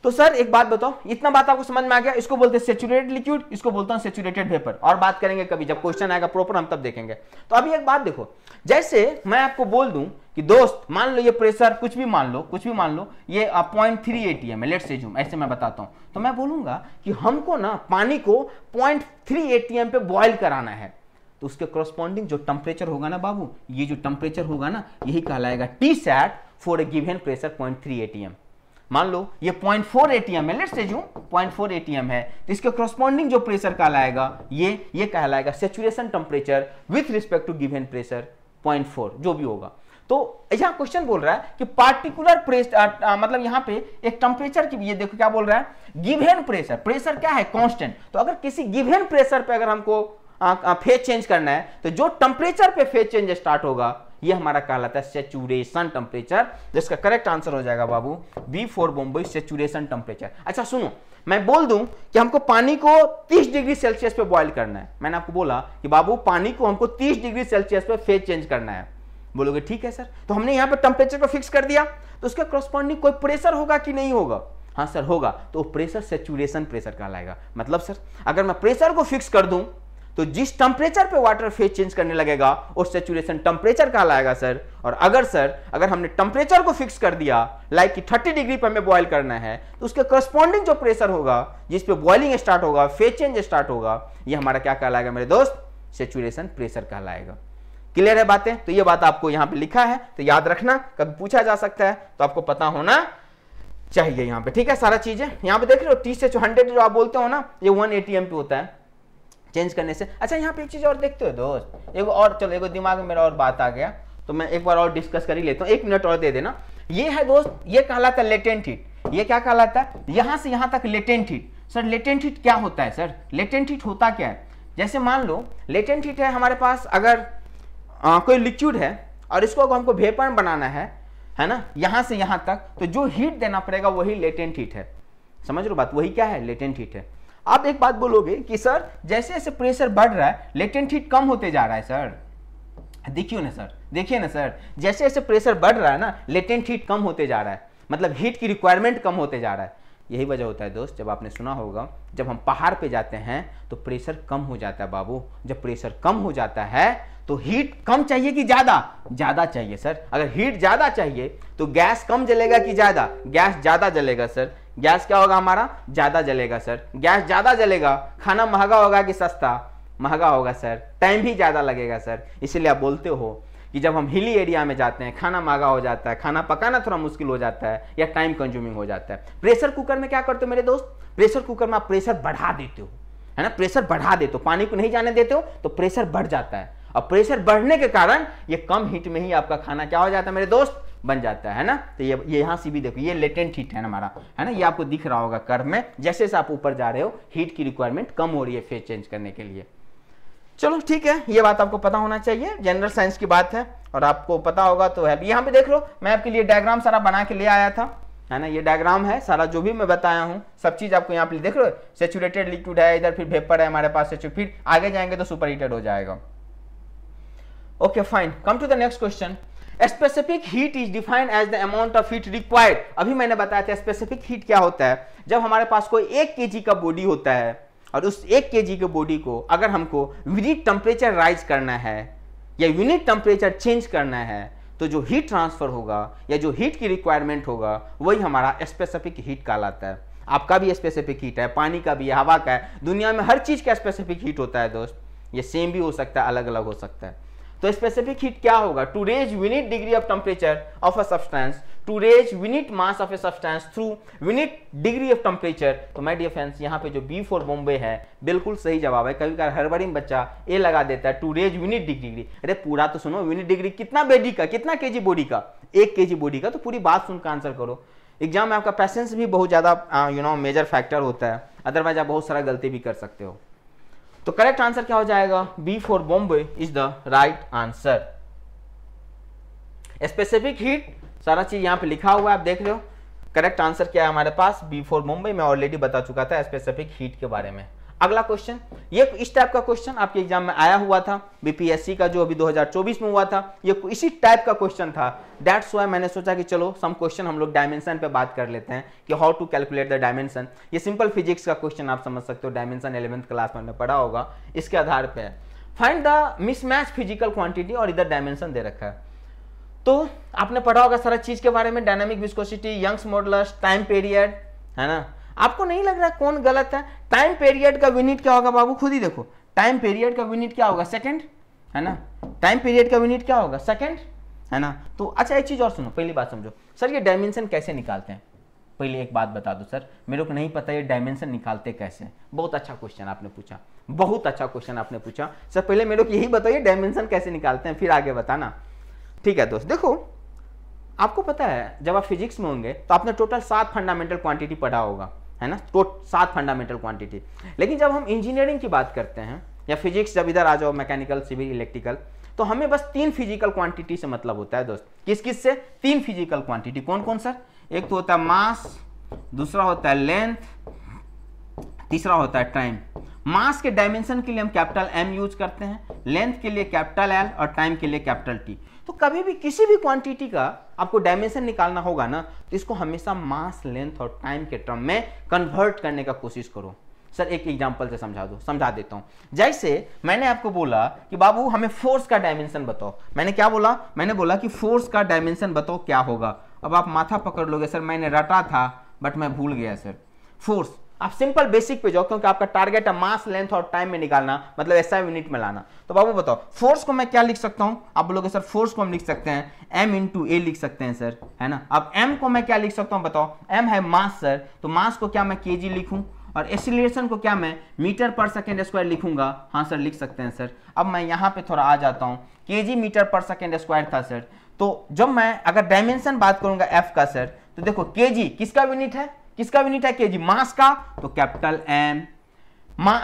तो सर एक बात बताओ, इतना बात आपको समझ में आ गया, इसको बोलते हैं सेचुरेटेड लिक्विड, इसको बोलता हूं सेचुरेटेड वेपर, और बात करेंगे कभी जब क्वेश्चन आएगा प्रॉपर हम तब देखेंगे। तो अभी एक बात देखो, जैसे मैं आपको बोल दूं कि दोस्त मान लो ये प्रेशर कुछ भी मान लो ये 0.3 atm है, लेट्स एज्यूम, ऐसे मैं बताता हूं, तो मैं बोलूंगा कि हमको ना पानी को 0.3 atm पे बॉयल कराना है, तो उसके करस्पॉन्डिंग जो टेम्परेचर होगा ना बाबू, ये जो टेम्परेचर होगा ना, यही कहलाएगा Tsat for a given pressure 0.3 atm। मान लो ये 0.4 atm है, लेट्स एज्यूम 0.4 atm है, तो इसके करस्पॉन्डिंग जो प्रेशर कहलाएगा ये कहलाएगा saturation temperature with respect to given pressure 0.4 जो भी होगा। तो यहाँ क्वेश्चन बोल रहा है कि पार्टिकुलर प्रेशर, मतलब यहाँ पे एक टेम्परेचर की, ये देखो क्या बोल रहा है, गिवन प्रेशर, प्रेशर क्या है, कांस्टेंट। तो अगर किसी गिवन प्रेशर पे अगर हमको फेज चेंज करना है, तो जो टेम्परेचर पे फेज चेंज स्टार्ट होगा ये हमारा कहलाता है सैचुरेशन टेम्परेचर, जिसका करेक्ट आंसर हो जाएगा बाबू B for Bombay, saturation temperature. अच्छा सुनो, मैं बोल दूं कि हमको पानी को 30 डिग्री सेल्सियस पे बॉईल करना है, मैंने आपको बोला कि बाबू पानी को हमको 30 डिग्री सेल्सियस पे फेज चेंज करना है, बोलोगे ठीक है सर। तो हमने यहाँ पे टेम्परेचर को फिक्स कर दिया, तो उसके करस्पॉन्डिंग कोई प्रेशर होगा कि नहीं होगा, हाँ सर होगा, तो प्रेशर सैचुरेशन प्रेशर कहलाएगा। मतलब सर अगर मैं प्रेशर को फिक्स कर दूं तो जिस टेम्परेचर पे वाटर फेज चेंज करने लगेगा वो सैचुरेशन टेम्परेचर कहलाएगा सर। और अगर हमने टेम्परेचर को फिक्स कर दिया, लाइक कि 30 डिग्री पे हमें बॉयल करना है, तो उसके करस्पॉन्डिंग जो प्रेशर होगा जिस पे बॉइलिंग स्टार्ट होगा, फेज चेंज स्टार्ट होगा, ये हमारा क्या कहलाएगा मेरे दोस्त, सैचुरेशन प्रेशर कहलाएगा। क्लियर है बातें? तो ये बात आपको यहाँ पे लिखा है तो याद रखना, कभी पूछा जा सकता है तो आपको पता होना चाहिए यहाँ पे, ठीक है। सारा चीजें यहाँ पे देख रहे हो, 30 से 100 जो आप बोलते हो ना, ये 180 एमपी होता है चेंज करने से। अच्छा यहाँ पे एक चीज और देखते हो दोस्त, एगो और, चलो एगो दिमाग में मेरा और बात आ गया तो मैं एक बार और डिस्कस कर ही लेता हूँ, 1 मिनट और दे देना। ये है दोस्त, ये कहलाता है लेटेंट हीट। ये क्या कहलाता है? यहां से यहां तक latent heat. Sir latent heat क्या होता है? सर लेटेंट हीट होता क्या है? जैसे मान लो लेटेंट हीट है हमारे पास, अगर कोई लिक्विड है और इसको अगर हमको वेपर बनाना है ना, यहां से यहां तक, तो जो हीट देना पड़ेगा वही लेटेंट हीट है। समझ लो बात, वही क्या है? लेटेंट हीट है। आप एक बात बोलोगे कि सर जैसे जैसे प्रेशर बढ़ रहा है लेटेंट हीट कम होते जा रहा है। सर देखिए ना सर, देखिए ना सर, जैसे जैसे प्रेशर बढ़ रहा है ना लेटेंट हीट कम होते जा रहा है, मतलब हीट की रिक्वायरमेंट कम होते जा रहा है। यही वजह होता है दोस्त, जब आपने सुना होगा जब हम पहाड़ पे जाते हैं तो प्रेशर कम हो जाता है बाबू। जब प्रेशर कम हो जाता है तो हीट कम चाहिए कि ज्यादा? ज्यादा चाहिए सर। अगर हीट ज्यादा चाहिए तो गैस कम जलेगा कि ज्यादा? गैस ज्यादा जलेगा सर। गैस क्या होगा हमारा? ज्यादा जलेगा सर। गैस ज्यादा जलेगा, खाना महंगा होगा कि सस्ता? महंगा होगा सर। टाइम भी ज्यादा लगेगा सर। इसीलिए आप बोलते हो कि जब हम हिली एरिया में जाते हैं खाना महंगा हो जाता है, खाना पकाना थोड़ा मुश्किल हो जाता है या टाइम कंज्यूमिंग हो जाता है। प्रेशर कुकर में क्या करते हो मेरे दोस्त? प्रेशर कुकर में आप प्रेशर बढ़ा देते हो, है ना, प्रेशर बढ़ा देते हो, पानी को नहीं जाने देते हो तो प्रेशर बढ़ जाता है। और प्रेशर बढ़ने के कारण ये कम हीट में ही आपका खाना क्या हो जाता है मेरे दोस्त? बन जाता है ना। तो ये यहां से भी देखो, ये लेटेंट हीट है ना हमारा, है ना, ये आपको दिख रहा होगा कर्व में। जैसे जैसे आप ऊपर जा रहे हो हीट की रिक्वायरमेंट कम हो रही है फेज चेंज करने के लिए। चलो ठीक है, ये बात आपको पता होना चाहिए, जनरल साइंस की बात है और आपको पता होगा तो है। यहाँ पे देख लो, मैं आपके लिए डायग्राम सारा बना के ले आया था, है ना, ये डायग्राम है सारा जो भी मैं बताया हूँ, सब चीज आपको यहाँ पे देख लो। सैचुरेटेड लिक्विड है इधर, फिर वेपर है हमारे पास, फिर आगे जाएंगे तो सुपर हीटेड हो जाएगा। Okay fine, come to the next question. Specific heat is defined as the amount of heat required. अभी मैंने बताया था स्पेसिफिक हीट क्या होता है। जब हमारे पास कोई 1 kg का बॉडी होता है और उस 1 kg के बॉडी को अगर हमको यूनिट टेम्परेचर राइज करना है या यूनिट टेम्परेचर चेंज करना है तो जो हीट ट्रांसफर होगा या जो हीट की रिक्वायरमेंट होगा वही हमारा स्पेसिफिक हीट कहलाता है। आपका भी स्पेसिफिक हीट है, पानी का भी है, हवा का है, दुनिया में हर चीज का स्पेसिफिक हीट होता है दोस्त। ये सेम भी हो सकता है, अलग अलग हो सकता है। तो स्पेसिफिक हीट क्या होगा? To raise unit degree of temperature of a substance, to raise unit mass of a substance through unit degree of temperature. तो माय डियर फ्रेंड्स, यहाँ पे जो बी फॉर बॉम्बे है बिल्कुल सही जवाब है। कभी कभी हड़बड़ी में बच्चा ए लगा देता है, टू रेज यूनिट डिग्री। अरे पूरा तो सुनो, यूनिट डिग्री कितना बॉडी का, कितना केजी बॉडी का? 1 kg बॉडी का। तो पूरी बात सुनकर आंसर करो। एग्जाम में आपका पैसेंस भी बहुत ज्यादा मेजर फैक्टर होता है, अदरवाइज आप बहुत सारा गलती भी कर सकते हो। तो करेक्ट आंसर क्या हो जाएगा? B for Bombay is the right answer. Specific heat सारा चीज यहां पे लिखा हुआ है, आप देख रहे हो। करेक्ट आंसर क्या है हमारे पास? B for Mumbai. मैं ऑलरेडी बता चुका था स्पेसिफिक हीट के बारे में। अगला क्वेश्चन, ये इस टाइप का क्वेश्चन आपके एग्जाम में आया हुआ था, बीपीएससी का जो अभी 2024 में हुआ था, ये इसी टाइप का क्वेश्चन था। दैट्स व्हाई मैंने सोचा कि चलो सम क्वेश्चन हम लोग डायमेंशन पे बात कर लेते हैं कि how to calculate the dimension. ये सिंपल फिजिक्स का क्वेश्चन आप समझ सकते हो, डायमेंशन 11th क्लास में पढ़ा होगा। इसके आधार पे find the mismatch physical quantity, और इधर डायमेंशन दे रखा है। तो आपने पढ़ा होगा सारा चीज के बारे में, dynamic viscosity, Young's modulus, time period, है ना। आपको नहीं लग रहा कौन गलत है? टाइम पीरियड का यूनिट क्या होगा बाबू? खुद ही देखो, टाइम पीरियड का यूनिट क्या होगा? सेकंड, है ना। टाइम पीरियड का यूनिट क्या होगा? सेकंड, है ना। तो अच्छा एक चीज और सुनो, पहली बात समझो सर, ये डायमेंशन कैसे निकालते हैं? पहले एक बात बता दो सर, मेरे को नहीं पता ये डायमेंशन निकालते कैसे। बहुत अच्छा क्वेश्चन आपने पूछा, बहुत अच्छा क्वेश्चन आपने पूछा सर। पहले मेरे को यही बताइए डायमेंशन कैसे निकालते हैं, फिर आगे बताना, ठीक है दोस्त। देखो आपको पता है जब आप फिजिक्स में होंगे तो आपने टोटल 7 फंडामेंटल क्वांटिटी पढ़ा होगा, है ना, 7 फंडामेंटल क्वांटिटी। लेकिन जब हम इंजीनियरिंग की बात करते हैं या फिजिक्स, जब इधर आ जाओ मैकेनिकल, सिविल, इलेक्ट्रिकल, तो हमें बस 3 फिजिकल क्वांटिटी से मतलब होता है दोस्त। किस किस से? 3 फिजिकल क्वांटिटी। कौन कौन सर? एक तो होता है मास, दूसरा होता है लेंथ, तीसरा होता है टाइम। मास के डायमेंशन के लिए हम कैपिटल M यूज करते हैं, लेंथ के लिए कैपिटल L और टाइम के लिए कैपिटल T। तो कभी भी किसी भी क्वांटिटी का आपको डायमेंशन निकालना होगा ना, तो इसको हमेशा मास, लेंथ और टाइम के टर्म में कन्वर्ट करने का कोशिश करो। सर एक एग्जांपल से समझा देता हूं। जैसे मैंने आपको बोला कि बाबू हमें फोर्स का डायमेंशन बताओ। मैंने क्या बोला? मैंने बोला कि फोर्स का डायमेंशन बताओ क्या होगा। अब आप माथा पकड़ लोगे, सर मैंने रटा था बट मैं भूल गया सर। फोर्स, आप सिंपल बेसिक पे जाओ, क्योंकि आपका टारगेट है मास, लेंथ और टाइम में निकालना, मतलब ऐसा यूनिट में लाना। तो बाबू बताओ फोर्स को मैं क्या लिख सकता हूं? आप बोलोगे सर फोर्स को हम लिख सकते हैं m इंटू ए लिख सकते हैं सर, है ना। अब m को मैं क्या लिख सकता हूं बताओ? m है मास सर, तो मास को क्या मैं kg लिखूं, और एक्सीलरेशन को क्या मैं मीटर पर सेकेंड स्क्वायर लिखूंगा? हाँ सर लिख सकते हैं सर। अब मैं यहाँ पे थोड़ा आ जाता हूँ, kg मीटर पर सेकेंड स्क्वायर था सर, तो जब मैं अगर डायमेंशन बात करूंगा f का सर, तो देखो kg किसका यूनिट है? किसका यूनिट है kg? मास का, तो कैपिटल M।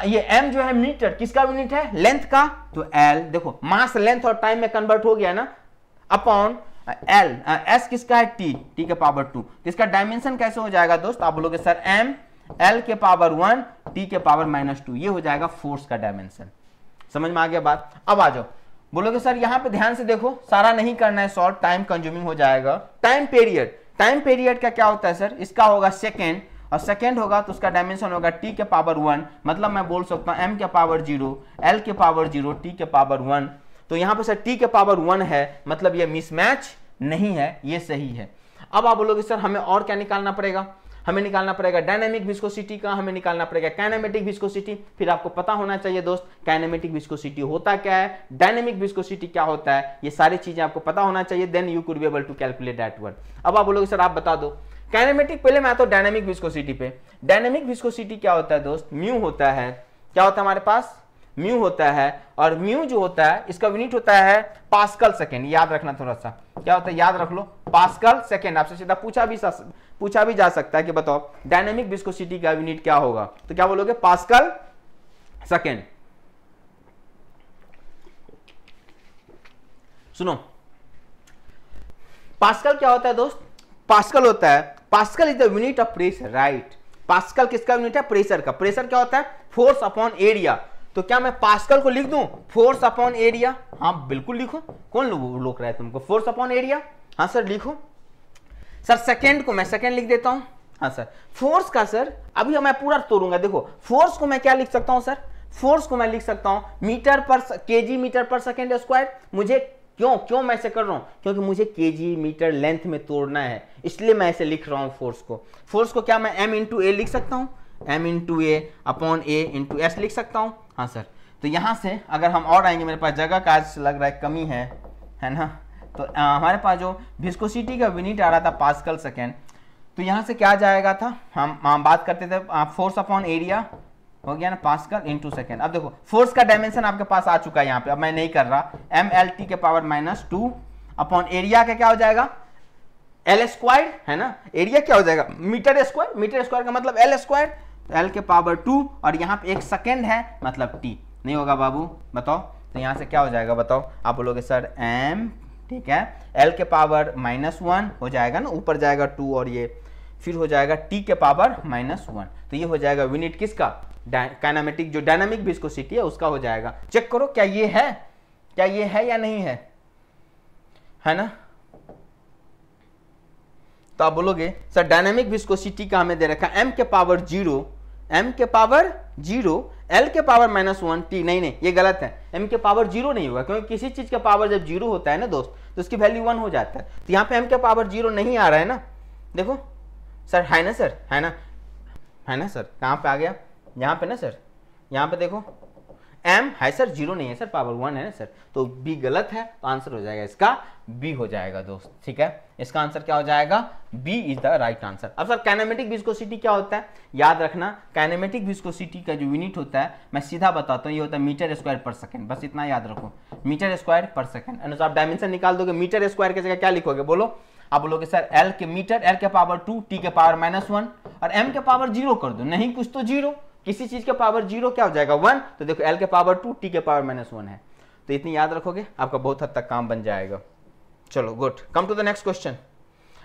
ये m जो है मीटर किसका यूनिट है? लेंथ का, तो L। देखो मास लेंथ और टाइम में कन्वर्ट हो गया ना, अपॉन L। S किसका है? T के पावर 2। इसका डायमेंशन कैसे हो जाएगा दोस्त? आप बोलोगे सर M L के पावर 1 T के पावर -2, ये हो जाएगा फोर्स का डायमेंशन। समझ में आ गया बात? अब आ जाओ, बोलोगे सर यहाँ पे ध्यान से देखो, सारा नहीं करना है सॉल्व, टाइम कंज्यूमिंग हो जाएगा। टाइम पीरियड, टाइम पीरियड का क्या होता है सर? इसका होगा सेकेंड, और सेकेंड होगा तो उसका डायमेंशन होगा t के पावर 1, मतलब मैं बोल सकता हूँ m के पावर 0, l के पावर 0, t के पावर 1। तो यहाँ पे सर t के पावर 1 है, मतलब ये मिसमैच नहीं है, ये सही है। अब आप बोलोगे सर हमें और क्या निकालना पड़ेगा? हमें निकालना पड़ेगा डायनामिक विस्कोसिटी का, हमें निकालना पड़ेगा काइनेमेटिक विस्कोसिटी। फिर आपको पता होना चाहिए दोस्त काइनेमेटिक विस्कोसिटी होता क्या है, डायनामिक विस्कोसिटी क्या होता है, ये सारी चीजें आपको पता होना चाहिए, then you could be able to calculate that word. अब आप बोलोगे सर आप बता दो काइनेमेटिक, पहले मैं आता हूं डायनामिक विस्कोसिटी पे। डायनामिक विस्कोसिटी क्या होता है दोस्त? म्यू होता है, क्या होता है हमारे पास? म्यू होता है, और म्यू जो होता है इसका यूनिट होता है पास्कल सेकेंड, याद रखना थोड़ा सा, क्या होता है याद रख लो, पास्कल सेकेंड। आपसे सीधा पूछा भी जा सकता है कि बताओ डायनामिक विस्कोसिटी का यूनिट क्या होगा, तो क्या बोलोगे? Pascal second. सुनो, पास्कल क्या होता है दोस्त? पास्कल होता है, pascal is the unit of pressure, right. Pascal किसका यूनिट है? प्रेशर का। प्रेशर क्या होता है? Force upon area. तो क्या मैं पास्कल को लिख दूं फोर्स अपॉन एरिया? हाँ बिल्कुल लिखो, कौन रोक रहा है तुमको? फोर्स अपॉन एरिया, हाँ सर लिखो। सर सेकेंड को मैं सेकेंड लिख देता हूं, हाँ सर। फोर्स का सर अभी मैं पूरा तोड़ूंगा, देखो फोर्स को मैं क्या लिख सकता हूं सर? फोर्स को मैं लिख सकता हूं मीटर पर केजी मीटर पर सेकेंड स्क्वायर। मुझे क्यों मैं ऐसे कर रहा हूं? क्योंकि मुझे केजी मीटर लेंथ में तोड़ना है, इसलिए मैं ऐसे लिख रहा हूं फोर्स को। फोर्स को क्या मैं m इंटू ए लिख सकता हूं? m इंटू ए अपॉन ए इंटू एस लिख सकता हूं, हाँ सर। तो यहां से अगर हम और आएंगे, मेरे पास जगह का आज लग रहा है कमी है ना, तो हमारे पास जो विस्कोसिटी का यूनिट आ रहा था पास्कल सेकेंड, तो यहाँ से क्या जाएगा था? हम बात करते थे फोर्स अपॉन एरिया, हो गया ना, पास्कल इनटू सेकेंड। अब देखो फोर्स का डायमेंशन आपके पास आ चुका है यहाँ पे, अब मैं नहीं कर रहा, mlt के पावर -2 अपॉन एरिया का क्या हो जाएगा? एल स्क्वायर, है ना। एरिया क्या हो जाएगा? मीटर स्क्वायर, मीटर स्क्वायर का मतलब एल स्क्वायर, एल के पावर 2, और यहाँ पे एक सेकेंड है मतलब टी। नहीं होगा बाबू, बताओ। तो यहाँ से क्या हो जाएगा बताओ? आप बोलोगे सर m, ठीक है, एल के पावर -1 हो जाएगा ना, ऊपर जाएगा 2 और ये फिर हो जाएगा टी के पावर -1। तो ये हो जाएगा यूनिट किसका? काइनेमेटिक जो डायनामिक विस्कोसिटी है उसका हो जाएगा। चेक करो क्या ये है, क्या ये है या नहीं है ना। तो आप बोलोगे सर डायनामिक विस्कोसिटी का हमें दे रखा है m के पावर 0, m के पावर 0, l के पावर -1 t। नहीं ये गलत है, m के पावर 0 नहीं होगा, क्योंकि किसी चीज का पावर जब 0 होता है ना दोस्त तो उसकी वैल्यू 1 हो जाता है। तो यहाँ पे m के पावर 0 नहीं आ रहा है ना, देखो सर, है ना सर, है ना सर, कहाँ पे आ गया? यहाँ पे ना सर, यहाँ पे देखो m है सर, 0 नहीं है सर, पावर 1 है ना सर। तो b गलत है, तो आंसर हो जाएगा इसका b हो जाएगा दोस्त, ठीक है। इसका आंसर क्या हो जाएगा? b is the right answer. अब सर काइनेमेटिक विस्कोसिटी क्या होता है? याद रखना काइनेमेटिक विस्कोसिटी का जो यूनिट होता है, मैं सीधा बताता हूँ, ये होता है मीटर स्क्वायर पर सेकंड, बस इतना याद रखो, मीटर स्क्वायर पर सेकंड। आप डायमेंशन निकाल दोगे, मीटर स्क्वायर की जगह क्या लिखोगे बोलो? आप बोलोगे सर l के मीटर, l के पावर 2, t के पावर -1, और m के पावर 0 कर दो, नहीं कुछ तो 0, किसी चीज के पावर 0 क्या हो जाएगा? 1। तो देखो l के पावर 2, t के पावर -1 है, तो इतनी याद रखोगे आपका बहुत हद तक काम बन जाएगा। चलो good, come to the next question.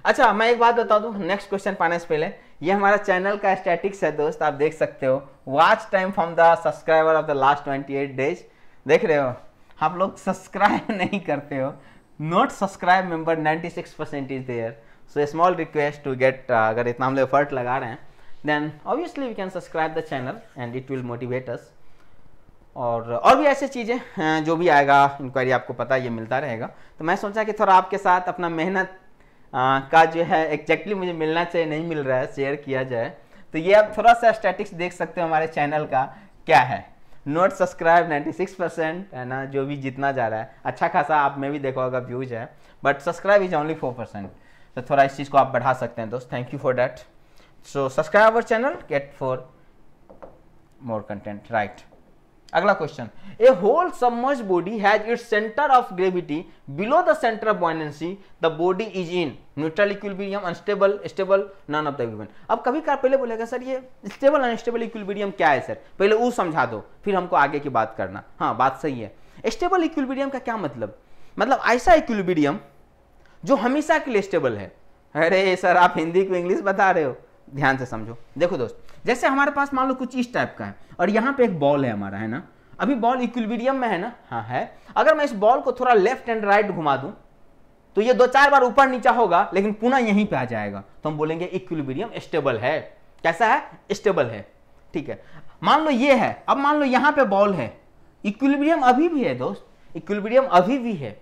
अच्छा मैं एक बात बता दूं नेक्स्ट क्वेश्चन पाने से पहले, ये हमारा चैनल का स्टैटिक्स है दोस्त, आप देख सकते हो। Watch time from the subscriber of the last 28 days, देख रहे हो आप लोग सब्सक्राइब नहीं करते हो, not subscribe member 96% is there, so small request to get, अगर इतना हम लोग एफर्ट लगा रहे हैं then obviously we can subscribe the channel and it will motivate us. और भी ऐसे चीज़ें जो भी आएगा इंक्वायरी आपको पता ये मिलता रहेगा। तो मैं सोचा कि थोड़ा आपके साथ अपना मेहनत का जो है एग्जैक्टली मुझे मिलना चाहिए, नहीं मिल रहा है, शेयर किया जाए। तो ये आप थोड़ा सा स्टैटिक्स देख सकते हो हमारे चैनल का क्या है। नोट सब्सक्राइब 96% है ना, जो भी जितना जा रहा है अच्छा खासा आप में भी देखो अगर व्यूज है, बट सब्सक्राइब इज ओनली 4%। तो थोड़ा इस चीज़ को आप बढ़ा सकते हैं दोस्त, thank you for that. So subscribe our channel, get for more content, right. अगला question, a whole submerged body has its centre of gravity below the centre of buoyancy, the body is in neutral equilibrium, unstable, stable, none of the given. अब कभी कभार पहले बोलेगा sir ये stable unstable equilibrium क्या है sir, पहले वो समझा दो फिर हमको आगे की बात करना। हाँ बात सही है। स्टेबल इक्विलिब्रियम का क्या मतलब ऐसा इक्विलिब्रियम जो हमेशा के लिए स्टेबल है। अरे सर आप हिंदी को इंग्लिश बता रहे हो, ध्यान से समझो। देखो दोस्त, जैसे हमारे पास मान लो कुछ इस टाइप का है और यहाँ पे एक बॉल है हमारा, है ना, अभी बॉल इक्विलिब्रियम में है ना, हाँ है। अगर मैं इस बॉल को थोड़ा लेफ्ट एंड राइट घुमा दूं तो ये 2-4 बार ऊपर नीचा होगा लेकिन पुनः यहीं पे आ जाएगा, तो हम बोलेंगे इक्विलिब्रियम स्टेबल है। कैसा है? स्टेबल है, ठीक है। मान लो ये है, अब मान लो यहाँ पे बॉल है, इक्विलिब्रियम अभी भी है दोस्त, इक्विलिब्रियम अभी भी है,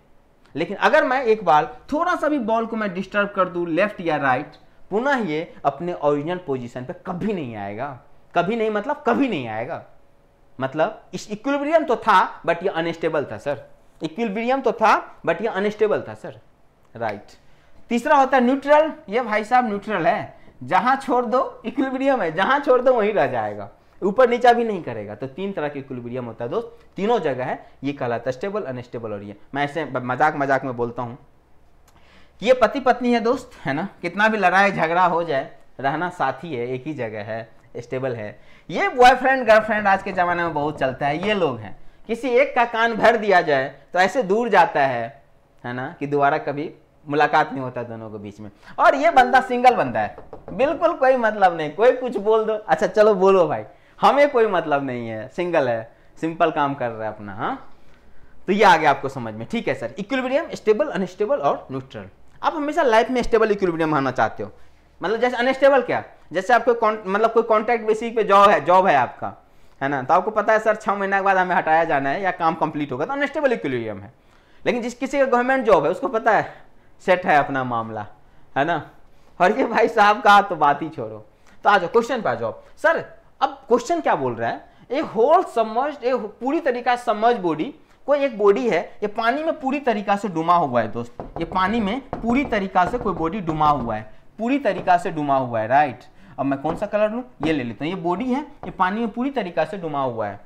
लेकिन अगर मैं एक बार थोड़ा सा भी बॉल को मैं डिस्टर्ब कर दूं लेफ्ट या राइट, पुनः ये अपने ओरिजिनल पोजीशन पे कभी नहीं आएगा। कभी नहीं मतलब कभी नहीं आएगा, मतलब इस इक्विलिब्रियम तो था बट ये अनस्टेबल था सर, इक्विलिब्रियम तो था बट ये अनस्टेबल था सर, राइट। तीसरा होता है न्यूट्रल, ये भाई साहब न्यूट्रल है, जहां छोड़ दो इक्विलिब्रियम है, जहां छोड़ दो वहीं रह जाएगा, ऊपर नीचा भी नहीं करेगा। तो 3 तरह के इक्विलिब्रियम होता है दोस्त, तीनों जगह है, ये कहलाता है स्टेबल, अनस्टेबल और ये। मैं ऐसे मजाक में बोलता हूँ कि ये पति पत्नी है दोस्त, है ना, कितना भी लड़ाई झगड़ा हो जाए रहना साथी है, एक ही जगह है, स्टेबल है। ये बॉयफ्रेंड गर्लफ्रेंड आज के ज़माने में बहुत चलता है, ये लोग हैं, किसी एक का कान भर दिया जाए तो ऐसे दूर जाता है ना, कि दोबारा कभी मुलाकात नहीं होता दोनों के बीच में। और ये बंदा सिंगल बंदा है, बिल्कुल कोई मतलब नहीं, कोई कुछ बोल दो, अच्छा चलो बोलो भाई, हमें कोई मतलब नहीं है, सिंगल है, सिंपल काम कर रहा है अपना। हाँ तो ये आ गया आपको समझ में, ठीक है सर। इक्विलिब्रियम स्टेबल, अनस्टेबल और न्यूट्रल। आप हमेशा लाइफ में स्टेबल इक्विलिब्रियम होना चाहते हो, मतलब जैसे अनस्टेबल क्या, जैसे आपको मतलब कोई कॉन्ट्रैक्ट बेसिस पे जॉब है आपका, है ना, तो आपको पता है सर 6 महीने के बाद हमें हटाया जाना है या काम कंप्लीट होगा, तो अनस्टेबल इक्विलिब्रियम है। लेकिन जिस किसी का गवर्नमेंट जॉब है उसको पता है सेट है अपना मामला, है ना, और ये भाई साहब का तो बात ही छोड़ो। तो आ जाओ क्वेश्चन पे आ जाओ सर। अब क्वेश्चन क्या बोल रहा है, एक होल सबमर्ज्ड, एक पूरी तरीका से सबमर्ज्ड बॉडी, कोई एक बॉडी है, ये पानी में पूरी तरीका से डूबा हुआ है दोस्त, ये पानी में पूरी तरीका से कोई बॉडी डूबा हुआ है, पूरी तरीका से डूबा हुआ है, राइट। अब मैं कौन सा कलर लूं, ये ले लेता हूं, ये बॉडी है, ये पानी में पूरी तरीका से डूबा हुआ है।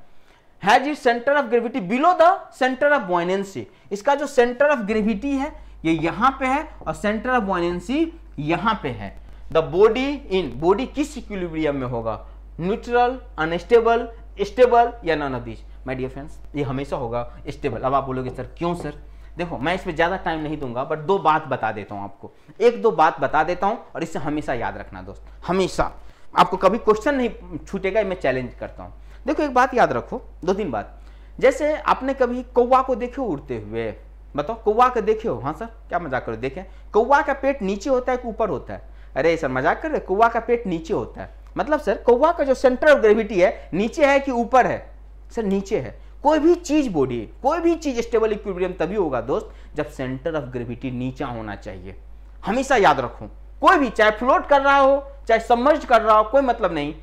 Has it centre of gravity below the centre of buoyancy, इसका जो सेंटर ऑफ ग्रेविटी है ये यहाँ पे है और सेंटर ऑफ बुओयेंसी यहाँ पे है। द बॉडी किस इक्विलिब्रियम में होगा, न्यूट्रल, अनस्टेबल, स्टेबल या none of this. My dear friends, ये हमेशा होगा स्टेबल। अब आप बोलोगे सर क्यों सर, देखो मैं इसमें ज्यादा टाइम नहीं दूंगा, बट 2 बात बता देता हूं आपको, 1-2 बात बता देता हूं और इससे हमेशा याद रखना दोस्त, हमेशा आपको कभी क्वेश्चन नहीं छूटेगा, मैं चैलेंज करता हूं। देखो एक बात याद रखो, 2-3 बात, जैसे आपने कभी कौवा को देखे उड़ते हुए, बताओ कौवा को देखे हो, हाँ सर क्या मजाक करो, देखें कौवा का पेट नीचे होता है कि ऊपर होता है, अरे सर मजाक कर रहे, कौवा का पेट नीचे होता है, मतलब सर कौवा का जो सेंटर ऑफ ग्रेविटी है नीचे है कि ऊपर है, सर नीचे है। कोई भी चीज बॉडी, कोई भी चीज स्टेबल इक्विलिब्रियम तभी होगा दोस्त जब सेंटर ऑफ ग्रेविटी नीचा होना चाहिए, हमेशा याद रखो। कोई भी चाहे फ्लोट कर रहा हो चाहे सबमर्ज कर रहा हो, कोई मतलब नहीं,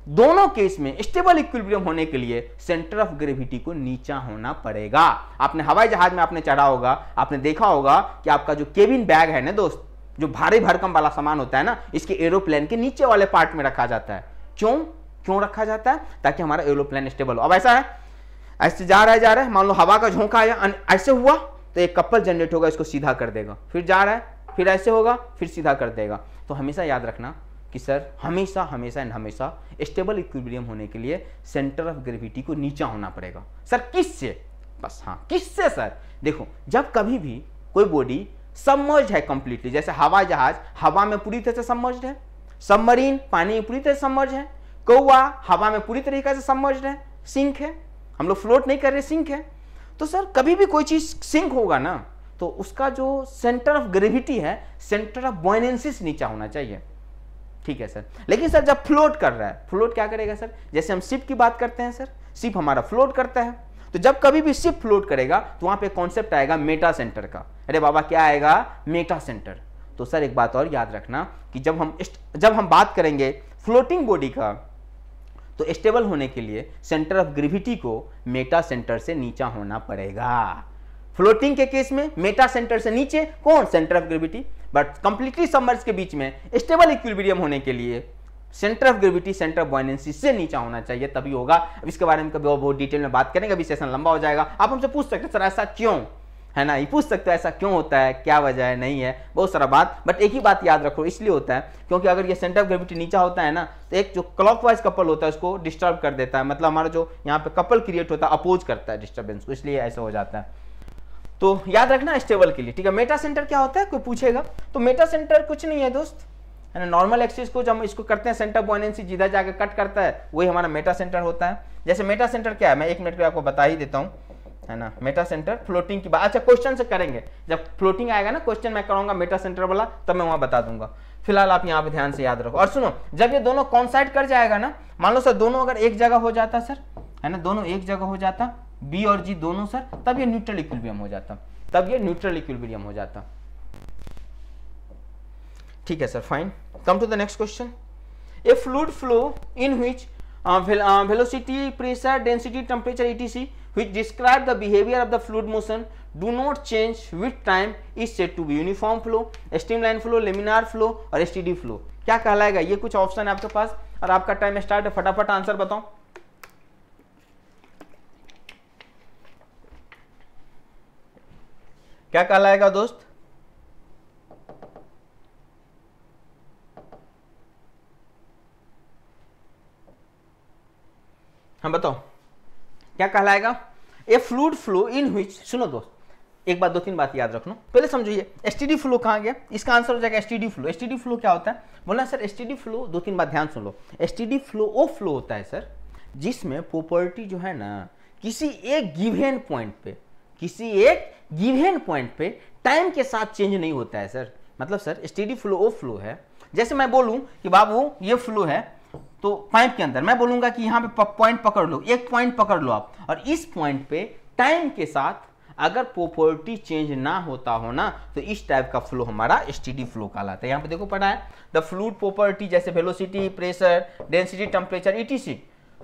दोनों केस में स्टेबल इक्विलिब्रियम होने के लिए सेंटर ऑफ ग्रेविटी को नीचा होना पड़ेगा। आपने हवाई जहाज में आपने चढ़ा होगा, आपने देखा होगा कि आपका जो केबिन बैग है ना दोस्त, जो भारी भरकम वाला सामान होता है ना, इसके एरोप्लेन के नीचे वाले पार्ट में रखा जाता है। क्यों रखा जाता है, ताकि हमारा एरोप्लेन स्टेबल हो। अब ऐसा है, ऐसे जा रहा है, मान लो हवा का झोंका आया, ऐसे हुआ तो एक कपल जनरेट होगा, इसको सीधा कर देगा, फिर जा रहा है, फिर ऐसे होगा, फिर सीधा कर देगा। तो हमेशा याद रखना कि सर हमेशा स्टेबल इक्विलिब्रियम होने के लिए सेंटर ऑफ ग्रेविटी को नीचा होना पड़ेगा। सर किससे, बस हाँ किससे सर, देखो जब कभी भी कोई बॉडी सबमर्ज्ड है कंप्लीटली, जैसे हवाई जहाज हवा में पूरी तरह से सबमर्ज्ड है, सबमरीन पानी में पूरी तरह से सबमर्ज्ड है, कौवा हवा में पूरी तरीके से सबमर्ज्ड है, सिंक है, हम लोग फ्लोट नहीं कर रहे, सिंक है। तो सर कभी भी कोई चीज सिंक होगा ना, तो उसका जो सेंटर ऑफ ग्रेविटी है, सेंटर ऑफ बुओयेंसी से नीचा होना चाहिए, ठीक है सर। लेकिन सर जब फ्लोट कर रहा है, फ्लोट क्या करेगा सर, जैसे हम शिप की बात करते हैं सर, शिप हमारा फ्लोट करता है, तो जब कभी भी शिप फ्लोट करेगा तो वहां पे कॉन्सेप्ट आएगा मेटा सेंटर का। अरे बाबा क्या आएगा, मेटा सेंटर। तो सर एक बात और याद रखना कि जब हम बात करेंगे फ्लोटिंग बॉडी का तो स्टेबल होने के लिए सेंटर ऑफ ग्रेविटी को मेटा सेंटर से नीचा होना पड़ेगा। फ्लोटिंग के केस में मेटा सेंटर से नीचे कौन, centre of gravity. But completely submerge के बीच में स्टेबल इक्विलिब्रियम होने के लिए centre of gravity centre of buoyancy से नीचा होना चाहिए, तभी होगा। अब इसके बारे में कभी बहुत डिटेल में बात करेंगे, अभी सेशन लंबा हो जाएगा। आप हमसे पूछ सकते हैं सर ऐसा क्यों, है ना, ये पूछ सकते हो ऐसा क्यों होता है, क्या वजह है, नहीं है, बहुत सारा बात। बट एक ही बात याद रखो, इसलिए होता है क्योंकि अगर ये सेंटर ऑफ ग्रेविटी नीचा होता है ना, तो एक जो क्लॉकवाइज कपल होता है उसको डिस्टर्ब कर देता है, मतलब हमारा जो यहाँ पे कपल क्रिएट होता है अपोज करता है डिस्टर्बेंस को, इसलिए ऐसा हो जाता है। तो याद रखना स्टेबल के लिए, ठीक है। मेटा सेंटर क्या होता है, कोई पूछेगा तो मेटा सेंटर कुछ नहीं है दोस्त, है ना। नॉर्मल एक्सिस को जब हम इसको करते हैं सेंटर बॉयनेंसी जिधर जाके कट करता है वही हमारा मेटा सेंटर होता है। जैसे मेटा सेंटर क्या है, मैं 1 मिनट में आपको बता ही देता हूँ, है ना। मेटा सेंटर फ्लोटिंग की बात, अच्छा क्वेश्चन से करेंगे, जब फ्लोटिंग आएगा ना क्वेश्चन मैं कराऊंगा मेटा सेंटर वाला, तब मैं वहां बता दूंगा। फिलहाल आप यहाँ पे ध्यान से याद रखो। और सुनो, जब ये दोनों कॉन्साइड कर जाएगा ना, मान लो सर दोनों अगर एक जगह हो जाता सर, है ना, दोनों एक जगह हो जाता बी और जी दोनों सर, तब ये न्यूट्रल इक्विलिब्रियम हो जाता, तब ये न्यूट्रल इक्विलिब्रियम हो जाता। ठीक है sir, fine. Come to the next question. A fluid flow in which velocity, pressure, density, temperature, etc., which describe the behavior of the fluid motion, do not change with time, is said to be uniform flow, streamline flow, laminar flow और STD flow। क्या कहलाएगा, ये कुछ option है आपके पास और आपका time start है, फटाफट आंसर बताओ। क्या कहलाएगा दोस्त, हम बताओ क्या कहलाएगा। ए फ्लूइड फ्लो इन व्हिच, सुनो दोस्त एक बात, 2-3 बात याद रखना, पहले समझो ये एसटीडी फ्लो कहाँ गया, इसका आंसर हो जाएगा एसटीडी फ्लो। एसटीडी फ्लो क्या होता है, बोला सर एसटीडी फ्लो, 2-3 बात ध्यान सुन लो। एसटीडी फ्लो वो फ्लो होता है सर जिसमें प्रॉपर्टी जो है ना किसी एक गिवन पॉइंट पे, किसी एक गिवन पॉइंट पे टाइम के साथ चेंज नहीं होता है सर। मतलब सर एसटीडी फ्लो वो फ्लो है, जैसे मैं बोलूं कि बाबू ये फ्लो है, तो पाइप के अंदर मैं बोलूंगा कि यहाँ पे पॉइंट पकड़ लो, एक पॉइंट पकड़ लो आप, और इस पॉइंट पे टाइम के साथ अगर प्रॉपर्टी चेंज ना होता हो ना, तो इस टाइप का फ्लो हमारा एसटीडी फ्लो कहलाता है। यहाँ पे देखो पढ़ा है, द फ्लूइड प्रॉपर्टी जैसे velocity, pressure, density, temperature, etc.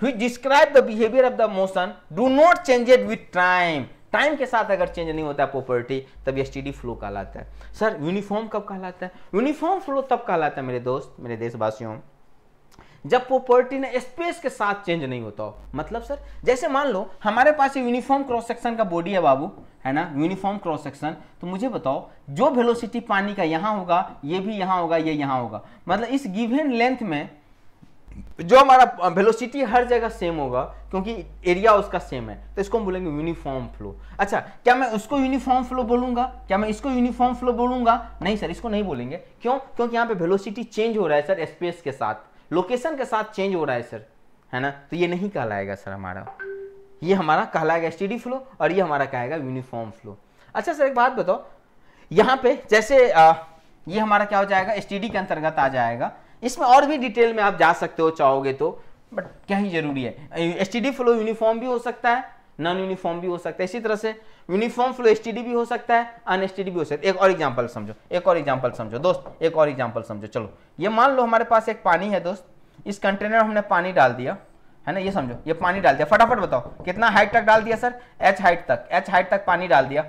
which describe the behavior of the motion do not change it with time। Time के साथ अगर चेंज नहीं होता है प्रॉपर्टी, तब एसटीडी फ्लो कहलाता है। सर यूनिफॉर्म कब कहलाता है, यूनिफॉर्म फ्लो तब कहलाता है मेरे दोस्त, मेरे देशवासियों, जब प्रॉपर्टी ने स्पेस के साथ चेंज नहीं होता हो। मतलब सर जैसे मान लो हमारे पास यूनिफॉर्म क्रॉस सेक्शन का बॉडी है बाबू, है ना, यूनिफॉर्म क्रॉस सेक्शन, तो मुझे बताओ जो वेलोसिटी पानी का यहाँ होगा, ये भी यहाँ होगा, ये यहाँ होगा, मतलब इस गिवन लेंथ में जो हमारा वेलोसिटी हर जगह सेम होगा क्योंकि एरिया उसका सेम है, तो इसको हम बोलेंगे यूनिफॉर्म फ्लो। अच्छा, क्या मैं उसको यूनिफॉर्म फ्लो बोलूंगा, क्या मैं इसको यूनिफॉर्म फ्लो बोलूंगा, नहीं सर इसको नहीं बोलेंगे। क्यों, क्योंकि यहाँ पे वेलोसिटी चेंज हो रहा है सर, स्पेस के साथ, लोकेशन के साथ चेंज हो रहा है सर, है ना, तो ये नहीं कहलाएगा सर हमारा, ये हमारा कहलाएगा एसटीडी फ्लो और ये हमारा कहेगा यूनिफॉर्म फ्लो। अच्छा सर एक बात बताओ, यहाँ पे जैसे ये हमारा क्या हो जाएगा, एसटीडी के अंतर्गत आ जाएगा। इसमें और भी डिटेल में आप जा सकते हो चाहोगे तो, बट क्या ही जरूरी है, एसटीडी फ्लो यूनिफॉर्म भी हो सकता है, नॉन यूनिफॉर्म भी हो सकता है, इसी तरह से यूनिफॉर्म फ्लो एसटीडी भी हो सकता है, अनएसटीडी भी हो सकता है। एक और एग्जांपल समझो, एक और एग्जांपल समझो दोस्त, एक और एग्जांपल समझो। चलो ये मान लो हमारे पास एक पानी है दोस्त, इस कंटेनर हमने पानी डाल दिया, है ना, ये समझो ये पानी डाल दिया, फटाफट बताओ कितना हाइट तक डाल दिया सर, एच हाइट तक, एच हाइट तक पानी डाल दिया।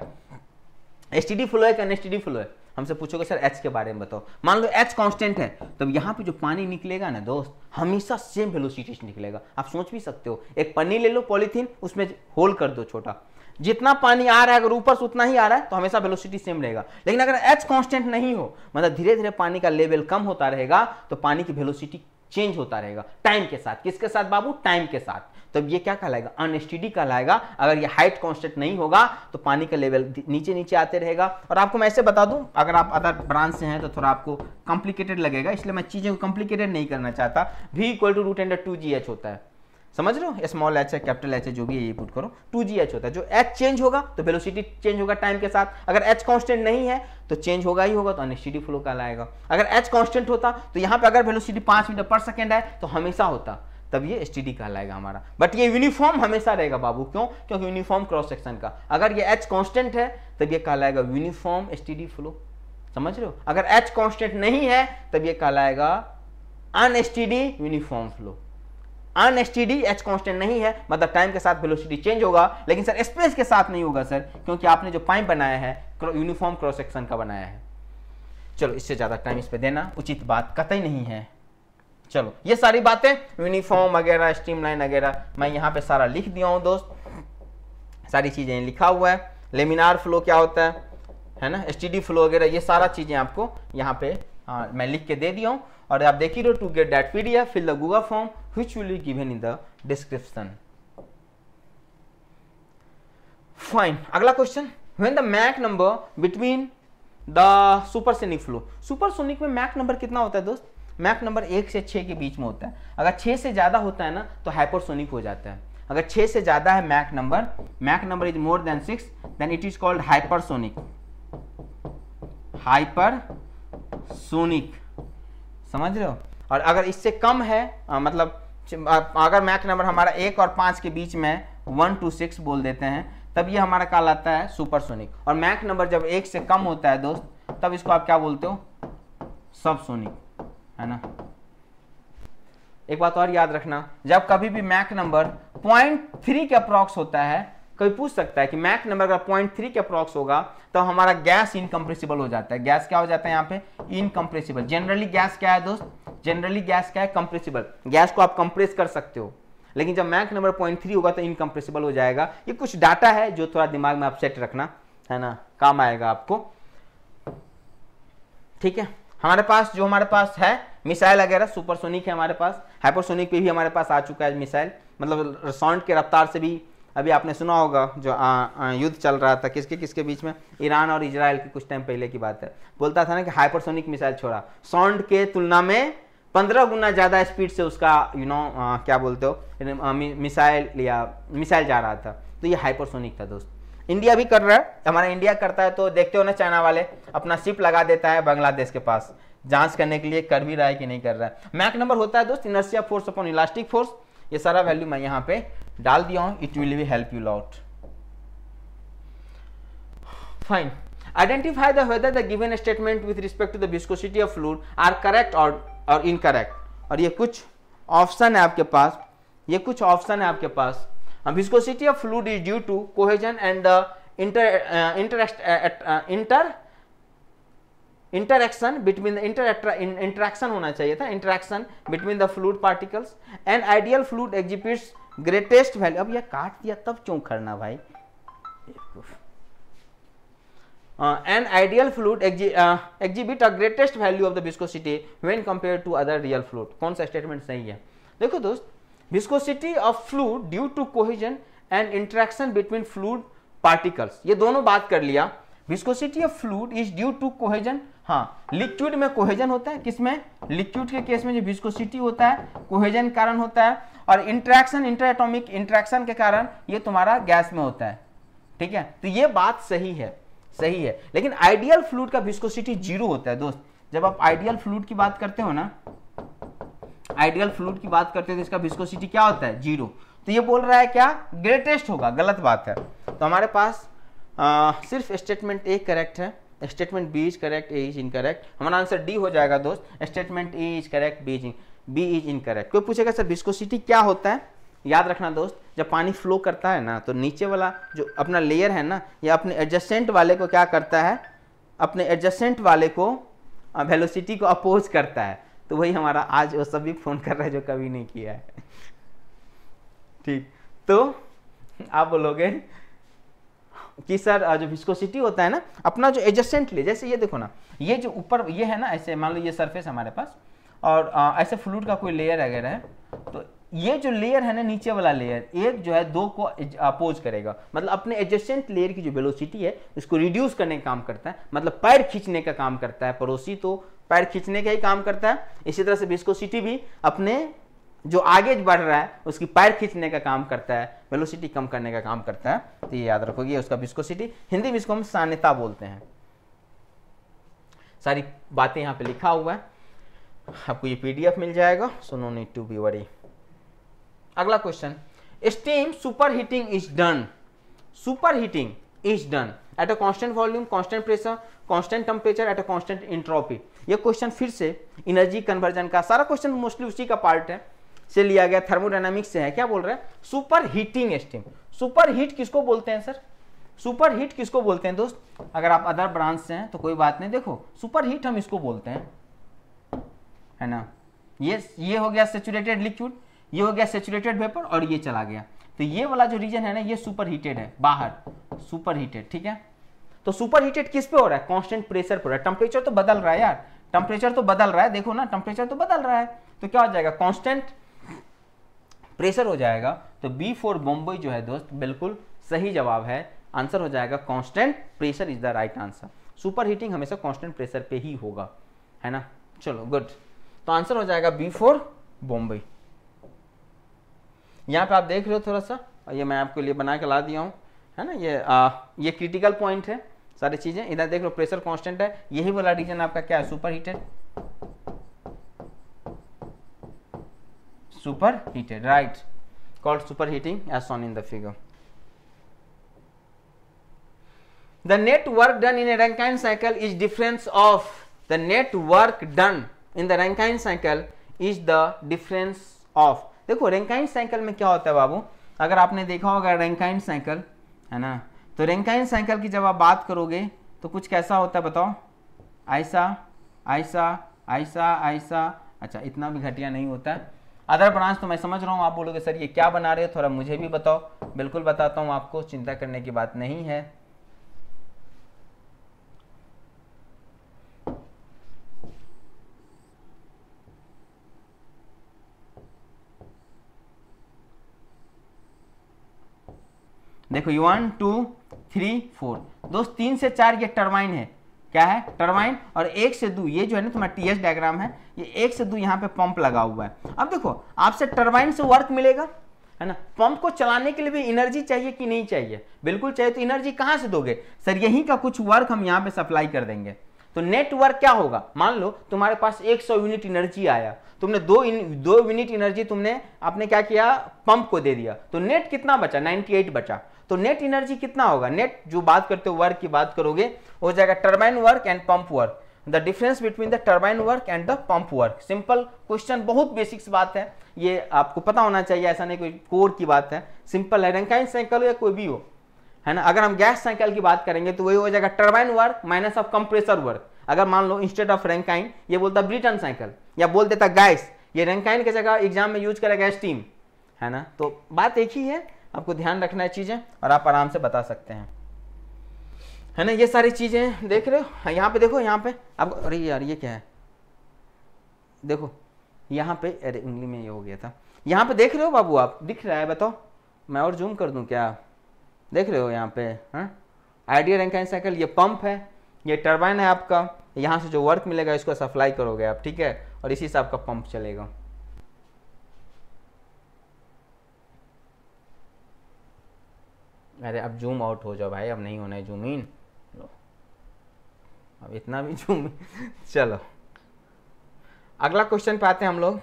एसटीडी फ्लो है कि अनएसटीडी फ्लो है, हमसे पूछोगे सर एच के बारे में बताओ। मान लो एच कांस्टेंट है, तब यहाँ पे जो पानी निकलेगा ना दोस्त, हमेशा सेम वेलोसिटी से निकलेगा। आप सोच भी सकते हो, एक पन्नी ले लो पॉलीथीन, उसमें होल कर दो छोटा, जितना पानी आ रहा है अगर ऊपर से उतना ही आ रहा है तो हमेशा वेलोसिटी सेम रहेगा। लेकिन अगर एच कांस्टेंट नहीं हो, मतलब धीरे धीरे पानी का लेवल कम होता रहेगा, तो पानी की वेलोसिटी चेंज होता रहेगा टाइम के साथ। किसके साथ बाबू, टाइम के साथ। तब ये क्या कहलाएगा, अनएसटीडी कहलाएगा। अगर ये हाइट कांस्टेंट नहीं होगा तो पानी का लेवल नीचे नीचे आते रहेगा। और आपको मैं ऐसे बता दूं, अगर आप अदर ब्रांच से हैं तो थोड़ा आपको कॉम्प्लिकेटेड लगेगा, इसलिए मैं चीजें को कॉम्प्लिकेटेड नहीं करना चाहता। v = √2gh होता है, समझ रहे हो, स्मॉल एच है, कैपिटल एच है, जो भी है ये पुट करो, 2gh होता है। जो एच चेंज होगा तो वेलोसिटी चेंज होगा टाइम के साथ। अगर एच कांस्टेंट नहीं है तो चेंज होगा ही होगा, तो अनएसटीडी फ्लो कहलाएगा। अगर एच कांस्टेंट होता तो यहाँ पे अगर वेलोसिटी 5 मीटर पर सेकेंड है तो हमेशा होता, तब ये एसटीडी कहलाएगा हमारा। बट ये यूनिफॉर्म हमेशा रहेगा बाबू, क्यों, क्योंकि यूनिफॉर्म क्रॉस सेक्शन का। अगर ये एच कांस्टेंट है तब ये कहलाएगा यूनिफॉर्म एसटीडी फ्लो, समझ रहे हो। अगर एच कांस्टेंट नहीं है तब ये कहलाएगा अनएसटीडी यूनिफॉर्म फ्लो। अनएसटीडी एच कांस्टेंट नहीं है, मतलब टाइम के साथ वेलोसिटी चेंज होगा, लेकिन सर स्पेस के साथ नहीं होगा सर, क्योंकि आपने जो पाइप बनाया है यूनिफॉर्म क्रॉस सेक्शन का बनाया है। चलो इससे ज्यादा टाइम इस पे देना उचित बात कतई नहीं है। चलो ये सारी बातें यूनिफॉर्म वगैरह स्ट्रीमलाइन वगैरह मैं यहाँ पे सारा लिख दिया हूँ दोस्त, सारी चीजें लिखा हुआ है। लेमिनार फ्लो क्या होता है ना, एसटीडी फ्लो वगैरह, ये सारा चीजें आपको यहाँ पे मैं लिख के दे दिया हूँ। और आप देखिए रहो, to get that PDF fill the Google form which will be given in the description. Fine, अगला question, when the Mach number between the supersonic flow. Supersonic में मैक नंबर कितना होता है दोस्त? मैक नंबर 1 से 6 के बीच में होता है। अगर 6 से ज्यादा होता है ना तो हाइपरसोनिक हो जाता है। अगर 6 से ज्यादा है Mach number is more than 6, then it is called hypersonic. Hypersonic, समझ रहे हो? और अगर इससे कम है मतलब अगर मैक नंबर हमारा 1 और 5 के बीच में 1 to 6 बोल देते हैं, तब ये हमारा कहलाता है सुपरसोनिक। और मैक नंबर जब 1 से कम होता है दोस्त, तब इसको आप क्या बोलते हो? सबसोनिक, है ना। एक बात और याद रखना, जब कभी भी मैक नंबर 0.3 के अप्रॉक्स होता है, कोई पूछ सकता है कि मैक नंबर अगर 0.3 के अप्रॉक्स होगा तो हमारा गैस इनकम्प्रेसिबल हो जाता है। गैस क्या हो जाता है यहाँ पे? इनकम्प्रेसिबल। जनरली गैस क्या है दोस्त? जनरली गैस क्या है? कंप्रेसिबल। गैस को आप कंप्रेस कर सकते हो, लेकिन जब मैक नंबर 0.3 होगा तो इनकम्प्रेसिबल हो जाएगा। ये कुछ डाटा है जो थोड़ा दिमाग में आप सेट रखना, है ना, काम आएगा आपको। ठीक है, हमारे पास है मिसाइल वगैरह, सुपरसोनिक है हमारे पास, हाइपरसोनिक पे भी हमारे पास आ चुका है मिसाइल, मतलब साउंड के रफ्तार से भी। अभी आपने सुना होगा जो युद्ध चल रहा था किसके बीच में, ईरान और इजराइल की, कुछ टाइम पहले की बात है। बोलता था ना कि हाइपरसोनिक मिसाइल छोड़ा, साउंड के तुलना में 15 गुना ज्यादा स्पीड से उसका क्या बोलते हो, मिसाइल जा रहा था, तो ये हाइपरसोनिक था दोस्त। इंडिया भी कर रहा है, हमारा इंडिया करता है, तो देखते हो ना चाइना वाले अपना शिप लगा देता है बांग्लादेश के पास, जांच करने के लिए कर भी रहा है कि नहीं कर रहा है। मैक नंबर होता है दोस्त inertia force upon elastic force. ये सारा वैल्यू मैं यहाँ पे डाल दिया हूँ, it will be help you lot. Fine, identify the whether the given statement with respect to the viscosity of fluid are correct और इनकरेक्ट। और ये कुछ ऑप्शन है आपके पास, viscosity of fluid is due to cohesion and the interaction between the interaction होना चाहिए था, interaction between the fluid particles. An ideal fluid exhibits greatest value, अब ये काट दिया तब क्यों करना भाई। An ideal fluid exhibit a greatest value of the viscosity when compared to other real fluid। कौन सा स्टेटमेंट सही है? देखो दोस्त, viscosity of fluid due to cohesion and interaction between fluid particles, ये दोनों बात कर लिया। viscosity of fluid is due to cohesion, हाँ लिक्विड में कोहेजन होता है, किसमें? लिक्विड के केस में जो विस्कोसिटी होता है कोहेजन कारण होता है, और इंटरेक्शन इंटरएटॉमिक इंटरेक्शन के कारण ये तुम्हारा गैस में होता है। ठीक है, तो ये बात सही है। लेकिन आइडियल फ्लूइड का विस्कोसिटी 0 होता है दोस्त। जब आप आइडियल फ्लूइड की बात करते हो ना, आइडियल फ्लूइड की बात करते हो तो इसका विस्कोसिटी क्या होता है? 0। तो ये बोल रहा है क्या? ग्रेटेस्ट होगा, गलत बात है। तो हमारे पास सिर्फ स्टेटमेंट ए करेक्ट है, statement B is correct, A is incorrect. हमारा आंसर डी हो जाएगा दोस्त, statement A is correct, B is incorrect. कोई पूछेगा सर विस्कोसिटी क्या होता है? याद रखना दोस्त, जब पानी फ्लो करता है ना तो नीचे वाला जो अपना लेयर है ना, ये अपने एडजस्टेंट वाले को क्या करता है? अपने एडजस्टेंट वाले को वेलोसिटी को अपोज करता है। तो वही हमारा आज वो सभी फोन कर रहा है जो कभी नहीं किया है। ठीक, तो आप बोलोगे कि सर जो विस्कोसिटी होता है ना, अपना जो एडजस्टेंट ले, जैसे ये देखो ना, ये जो ऊपर ये है ना, ऐसे मान लो ये सरफेस हमारे पास, और ऐसे फ्लूइड का कोई लेयर वगैरह है, तो ये जो लेयर है ना, नीचे वाला लेयर, एक जो है 2 को अपोज करेगा, मतलब अपने एडजस्टेंट लेयर की जो वेलोसिटी है इसको रिड्यूस करने का काम करता है, मतलब पैर खींचने का काम करता है। पड़ोसी तो पैर खींचने का ही काम करता है, इसी तरह से विस्कोसिटी भी अपने जो आगे बढ़ रहा है उसकी पैर खींचने का काम करता है, वेलोसिटी कम करने का काम करता है। तो ये याद रखोगे, उसका विस्कोसिटी, हिंदी में इसको हम सान्यता बोलते हैं। सारी बातें यहाँ पे लिखा हुआ है, आपको ये पीडीएफ मिल जाएगा, so no need to be worry. अगला question, steam superheating is done at a constant volume, constant pressure, constant temperature at a constant entropy. ये क्वेश्चन फिर से एनर्जी कन्वर्जन का सारा क्वेश्चन मोस्टली उसी का पार्ट है से लिया गया, थर्मोडायनामिक्स से है। क्या बोल रहे हैं? Super heating steam. Super heat किसको बोलते हैं सर? सुपर हीट किसको बोलते हैं दोस्त? अगर आप अदर ब्रांच से हैं तो कोई बात नहीं, देखो सुपर हीट हम इसको बोलते हैं, है ना। ये हो गया सेचुरेटेड लिक्विड, ये हो गया सेचुरेटेड वेपर, और ये चला गया। तो ये वाला जो रीजन है ना, ये सुपर हीटेड है, बाहर सुपर हीटेड, ठीक है। तो सुपर हीटेड किस पे हो रहा है? कांस्टेंट प्रेशर पर। टेम्परेचर तो बदल रहा है यार, टेम्परेचर तो बदल रहा है, देखो ना टेम्परेचर तो बदल रहा है, तो क्या हो जाएगा? कांस्टेंट प्रेशर हो जाएगा। तो बी फॉर बॉम्बे जो है दोस्त बिल्कुल सही जवाब है, आंसर हो जाएगा constant pressure is the right answer. Super heating हमेशा कांस्टेंट प्रेशर पे ही होगा, है ना। चलो गुड, तो आंसर हो जाएगा बी फॉर बॉम्बे। यहाँ पे आप देख रहे हो थोड़ा सा, ये मैं आपके लिए बना के ला दिया हूँ, है ना। ये क्रिटिकल पॉइंट है, सारी चीजें इधर देख लो, प्रेशर कांस्टेंट है, यही वाला रीजन आपका क्या है? Super heated, super heated, right, called superheating as shown in the figure. The net work done in a Rankine cycle is difference of the net work done in the Rankine cycle is the difference of। देखो Rankine cycle में क्या होता है बाबू, अगर आपने देखा होगा Rankine cycle, है ना, तो रैंकाइन साइकिल की जब आप बात करोगे तो कुछ कैसा होता है बताओ? ऐसा ऐसा ऐसा ऐसा, अच्छा इतना भी घटिया नहीं होता है। अदर ब्रांच तो मैं समझ रहा हूँ, आप बोलोगे सर ये क्या बना रहे हो, थोड़ा मुझे भी बताओ। बिल्कुल बताता हूँ आपको, चिंता करने की बात नहीं है। देखो 1 2 3 4 दोस्त, 3 से 4 ये टरबाइन है, क्या है? टरबाइन। और 1 से 2 ये जो है ना तुम्हारा टीएस डायग्राम है, ये 1 से 2 यहाँ पे पंप लगा हुआ है। अब देखो आपसे टरबाइन से वर्क मिलेगा, है ना। पंप को चलाने के लिए भी एनर्जी चाहिए कि नहीं चाहिए? बिल्कुल चाहिए। तो एनर्जी कहाँ से दोगे सर? यहीं का कुछ वर्क हम यहाँ पे सप्लाई कर देंगे। तो नेट वर्क क्या होगा? मान लो तुम्हारे पास 100 यूनिट एनर्जी आया, तुमने 2 यूनिट एनर्जी तुमने आपने क्या किया? पंप को दे दिया, तो नेट कितना बचा? 98 बचा। तो नेट एनर्जी कितना होगा? नेट जो बात करते हो वर्क की बात करोगे, हो जाएगा turbine work and pump work, the difference between the turbine work and the pump work. Simple question, बहुत बेसिक्स बात है, ये आपको पता होना चाहिए, ऐसा नहीं कोई कोर की बात है, सिंपल है। रैंकाइन साइकिल हो या कोई भी हो, है ना। अगर हम गैस साइकिल की बात करेंगे तो वही हो जाएगा turbine work minus of compressor work. अगर मान लो इंस्टेड ऑफ रैंकाइन ये बोलता ब्रिटन साइकिल या बोल देता गैस, ये रैंकाइन की जगह एग्जाम में यूज करेगा स्टीम, है ना। तो बात एक ही है, आपको ध्यान रखना है चीजें, और आप आराम से बता सकते हैं, है ना। ये सारी चीजें देख रहे हो, यहाँ पे देखो, यहाँ पे अब, अरे यार ये क्या है? देखो यहाँ पे, अरे उंगली में ये हो गया था। यहाँ पे देख रहे हो बाबू, आप दिख रहा है? बताओ, मैं और जूम कर दूं क्या? देख रहे हो यहाँ पे? हाँ, आइडियल रैंकाइन साइकिल, ये पंप है, ये टरबाइन है आपका, यहाँ से जो वर्क मिलेगा इसको सप्लाई करोगे आप, ठीक है, और इसी से आपका पंप चलेगा। अरे अब जूम आउट हो जाओ भाई, अब नहीं होना है जूम इन, लो अब इतना भी जूम चलो अगला क्वेश्चन पे आते हैं हम लोग।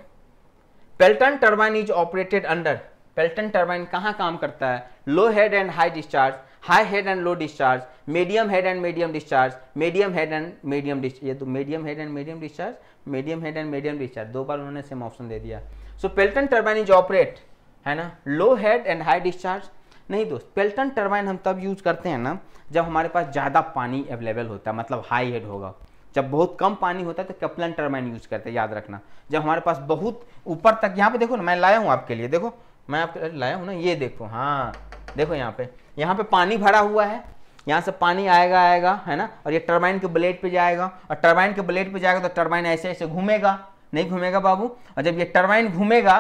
Pelton turbine is operated under, Pelton turbine कहाँ काम करता है? Low head and high discharge, high head and low discharge, medium head and medium discharge, medium head and medium discharge, ये तो medium head and medium discharge, medium head and medium discharge, दो बार उन्होंने same option दे दिया। So Pelton turbine is operate, है ना, low head and high discharge. नहीं दोस्त, पेल्टन टरबाइन हम तब यूज करते हैं ना जब हमारे पास ज़्यादा पानी अवेलेबल होता है, मतलब हाई हेड होगा। जब बहुत कम पानी होता है तो कपलन टरबाइन यूज करते हैं, याद रखना। जब हमारे पास बहुत ऊपर तक, यहाँ पे देखो ना, मैं लाया हूँ आपके लिए, देखो मैं आपके लाया हूँ ना, ये देखो, हाँ देखो यहाँ पे पानी भरा हुआ है, यहाँ से पानी आएगा, है ना, और ये टरबाइन के ब्लेड पे जाएगा, और टरबाइन के ब्लेड पे जाएगा तो टरबाइन ऐसे ऐसे घूमेगा, नहीं घूमेगा बाबू। और जब ये टरबाइन घूमेगा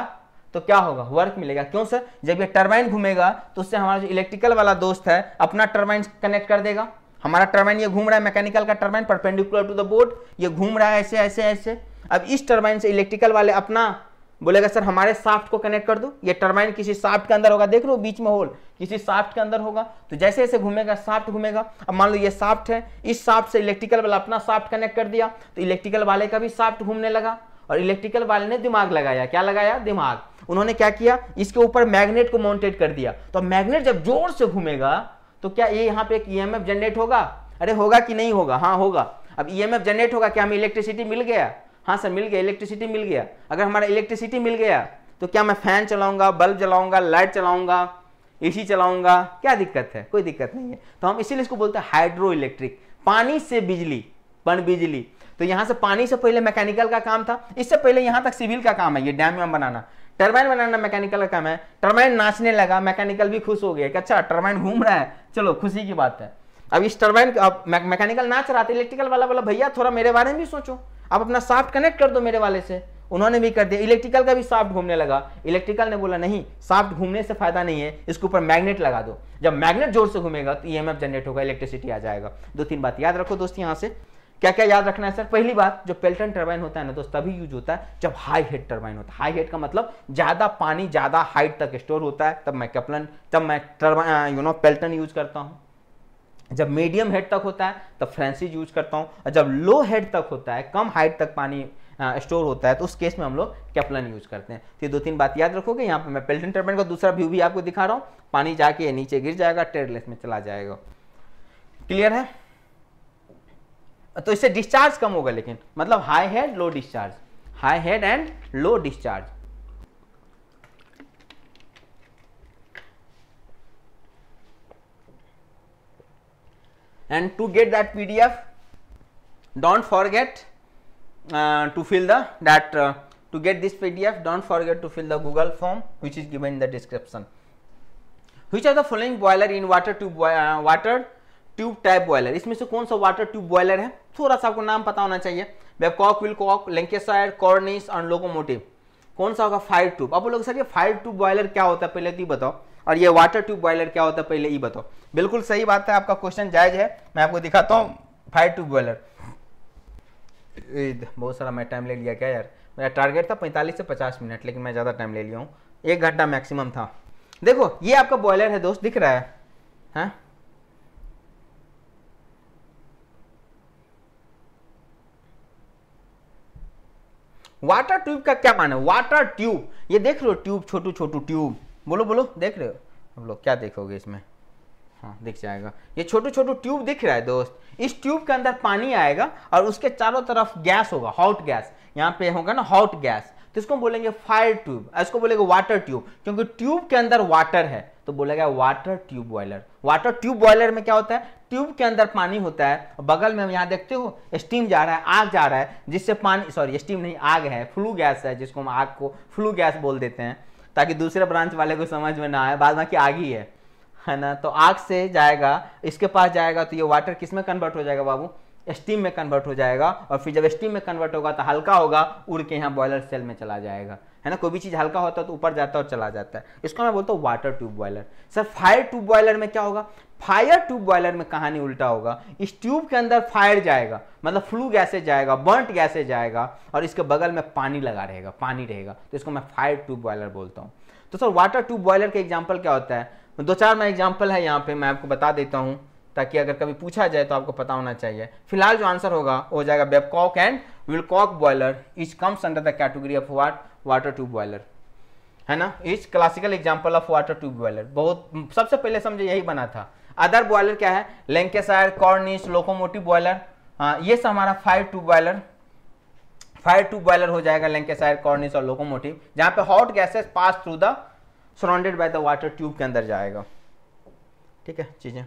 तो क्या होगा? वर्क मिलेगा। क्यों सर? जब ये टरबाइन घूमेगा तो उससे हमारा जो इलेक्ट्रिकल वाला दोस्त है अपना टरबाइन कनेक्ट कर देगा। हमारा टरबाइन ये घूम रहा है, मैकेनिकल का turbine perpendicular to the board, ये घूम रहा है ऐसे ऐसे ऐसे। अब इस टरबाइन से इलेक्ट्रिकल वाले अपना बोलेगा सर हमारे शाफ्ट को कनेक्ट कर दो। ये टरबाइन किसी शाफ्ट के अंदर होगा, देख लो बीच में होल, किसी शाफ्ट के अंदर होगा, तो जैसे जैसे घूमेगा शाफ्ट घूमेगा। अब मान लो ये शाफ्ट है, इस शाफ्ट से इलेक्ट्रिकल वाला अपना शाफ्ट कनेक्ट कर दिया, तो इलेक्ट्रिकल वाले का भी शाफ्ट घूमने लगा, और इलेक्ट्रिकल वाले ने दिमाग लगाया। क्या लगाया? दिमाग। उन्होंने क्या किया? इसके ऊपर मैग्नेट को माउंटेड कर दिया। तो मैग्नेट जब जोर से घूमेगा तो क्या ये यहाँ पे एक ईएमएफ जनरेट होगा? अरे होगा कि नहीं होगा? हाँ होगा। अब ईएमएफ जनरेट होगा, क्या हमें इलेक्ट्रिसिटी मिल गया? हाँ सर मिल गया, इलेक्ट्रिसिटी मिल गया। अगर हमारा इलेक्ट्रिसिटी मिल गया तो क्या मैं फैन चलाऊंगा, बल्ब जलाऊंगा, लाइट चलाऊंगा, एसी चलाऊंगा, क्या दिक्कत है? कोई दिक्कत नहीं है। तो हम इसीलिए इसको बोलते हैं हाइड्रो इलेक्ट्रिक, पानी से बिजली, पन बिजली। तो यहां से पानी से पहले मैकेनिकल का काम था, इससे पहले यहां तक सिविल का काम है, ये डैम वैम बनाना। टरबाइन बनाना मैकेनिकल का काम है। टरबाइन नाचने लगा, मैकेनिकल भी खुश हो गया कि अच्छा टरबाइन घूम रहा है, चलो खुशी की बात है। अब इस टरबाइन मैकेनिकल नाच रहा था, इलेक्ट्रिकल वाला बोला भैया थोड़ा मेरे बारे में भी सोचो, आप अपना शाफ्ट कनेक्ट कर दो मेरे वाले से। उन्होंने भी कर दिया, इलेक्ट्रिकल का भी शाफ्ट घूमने लगा। इलेक्ट्रिकल ने बोला नहीं, शाफ्ट घूमने से फायदा नहीं है, इसके ऊपर मैग्नेट लगा दो। जब मैग्नेट जोर से घूमेगा तो ईएमएफ जनरेट होगा, इलेक्ट्रिसिटी आ जाएगा। 2-3 बात याद रखो दोस्त। यहाँ से क्या क्या याद रखना है सर? पहली बात, जो पेल्टन टरबाइन होता है ना दोस्त, तभी यूज होता है जब हाई हेड टरबाइन होता है। हाई हेड का मतलब ज्यादा पानी ज्यादा हाइट तक स्टोर होता है, तब मैं टरबाइन पेल्टन यूज करता हूँ। जब मीडियम हेड तक होता है तब फ्रांसीज यूज करता हूँ, और जब लो हेड तक होता है, कम हाइट तक पानी स्टोर होता है, तो उस केस में हम लोग कैप्लन यूज करते हैं। तो ये 2-3 बात याद रखोगे। यहाँ पे मैं पेल्टन टरबाइन का दूसरा व्यू भी आपको दिखा रहा हूँ। पानी जाके नीचे गिर जाएगा, टेडलेस में चला जाएगा। क्लियर है? तो इससे डिस्चार्ज कम होगा, लेकिन मतलब high head low discharge, high head and low discharge. And to get that PDF, don't forget to fill to get this PDF, don't forget to fill the Google form which is given in the description. Which are the following boiler in water tube type boiler? इसमें से कौन सा water tube boiler है? थोड़ा सा आपको नाम पता होना चाहिए। बेबकॉक, विलकॉक, लैंकेशायर, कॉर्निश और लोकोमोटिव। कौन सा होगा? Fire tube. अब बोलोगे सर ये फायर ट्यूब बॉयलर क्या होता है पहले तो ये बताओ, और ये वाटर ट्यूब बॉयलर क्या होता है पहले ये बताओ। बिल्कुल सही बात है, आपका क्वेश्चन जायज है। मैं आपको दिखाता हूँ फायर ट्यूब बॉयलर। बहुत सारा मैं टाइम ले लिया क्या यार? मेरा टारगेट था 45 से 50 मिनट, लेकिन मैं ज़्यादा टाइम ले लिया हूँ, 1 घंटा मैक्सिमम था। देखो ये आपका बॉयलर है दोस्त, दिख रहा है? हाँ वाटर ट्यूब का क्या माना? वाटर ट्यूब, ये देख रहे हो ट्यूब, छोटू छोटू ट्यूब, बोलो बोलो, देख रहे हो? हम लोग क्या देखोगे इसमें? हाँ दिख जाएगा, ये छोटू छोटू ट्यूब दिख रहा है दोस्त। इस ट्यूब के अंदर पानी आएगा और उसके चारों तरफ गैस होगा, हॉट गैस। यहाँ पे होगा ना हॉट गैस, तो इसको बोलेंगे फायर ट्यूब, इसको बोलेंगे वाटर ट्यूब, क्योंकि ट्यूब के अंदर वाटर है तो बोलेगा water tube boiler. Water tube boiler में क्या होता है? ट्यूब के अंदर पानी होता है, बगल में यहाँ देखते हो स्टीम जा रहा है, आग जा रहा है, जिससे पानी, सॉरी स्टीम नहीं, आग है, फ्लू गैस है, जिसको हम आग को फ्लू गैस बोल देते हैं, ताकि दूसरे ब्रांच वाले को समझ में ना आए, बाद में कि आग ही है ना। तो आग से जाएगा, इसके पास जाएगा, तो ये वाटर किस में कन्वर्ट हो जाएगा बाबू? स्टीम में कन्वर्ट हो जाएगा। और फिर जब स्टीम में कन्वर्ट होगा तो हल्का होगा, उड़ के यहाँ बॉयलर सेल में चला जाएगा, है ना। कोई भी चीज़ हल्का होता है तो ऊपर जाता है और चला जाता है, इसको मैं बोलता हूँ water tube boiler. Sir fire tube boiler में क्या होगा? फायर ट्यूब बॉयलर में कहानी उल्टा होगा। इस ट्यूब के अंदर फायर जाएगा, मतलब फ्लू गैसेज जाएगा, बर्न्ट गैसेज जाएगा, और इसके बगल में पानी लगा रहेगा, पानी रहेगा, तो इसको मैं फायर ट्यूब बॉयलर बोलता हूँ। तो सर वाटर ट्यूब बॉयलर के एग्जाम्पल क्या होता है? 2-4 मैं एग्जाम्पल है यहाँ पे मैं आपको बता देता हूँ, ताकि अगर कभी पूछा जाए तो आपको पता होना चाहिए। फिलहाल जो आंसर होगा वो हो जाएगा Babcock and Wilcox boiler each comes under the category of water tube boiler, है ना। Each classical example of water tube boiler. बहुत सबसे पहले समझे यही बना था। अदर बॉयलर क्या है? लैंकेशायर, कॉर्निश, लोकोमोटिव बॉयलर, ये सब हमारा फायर ट्यूब बॉयलर हो जाएगा। लैंकेशायर, कॉर्निश और लोकोमोटिव, जहां पे hot gases pass through the surrounded by the water tube के अंदर जाएगा। ठीक है चीजें,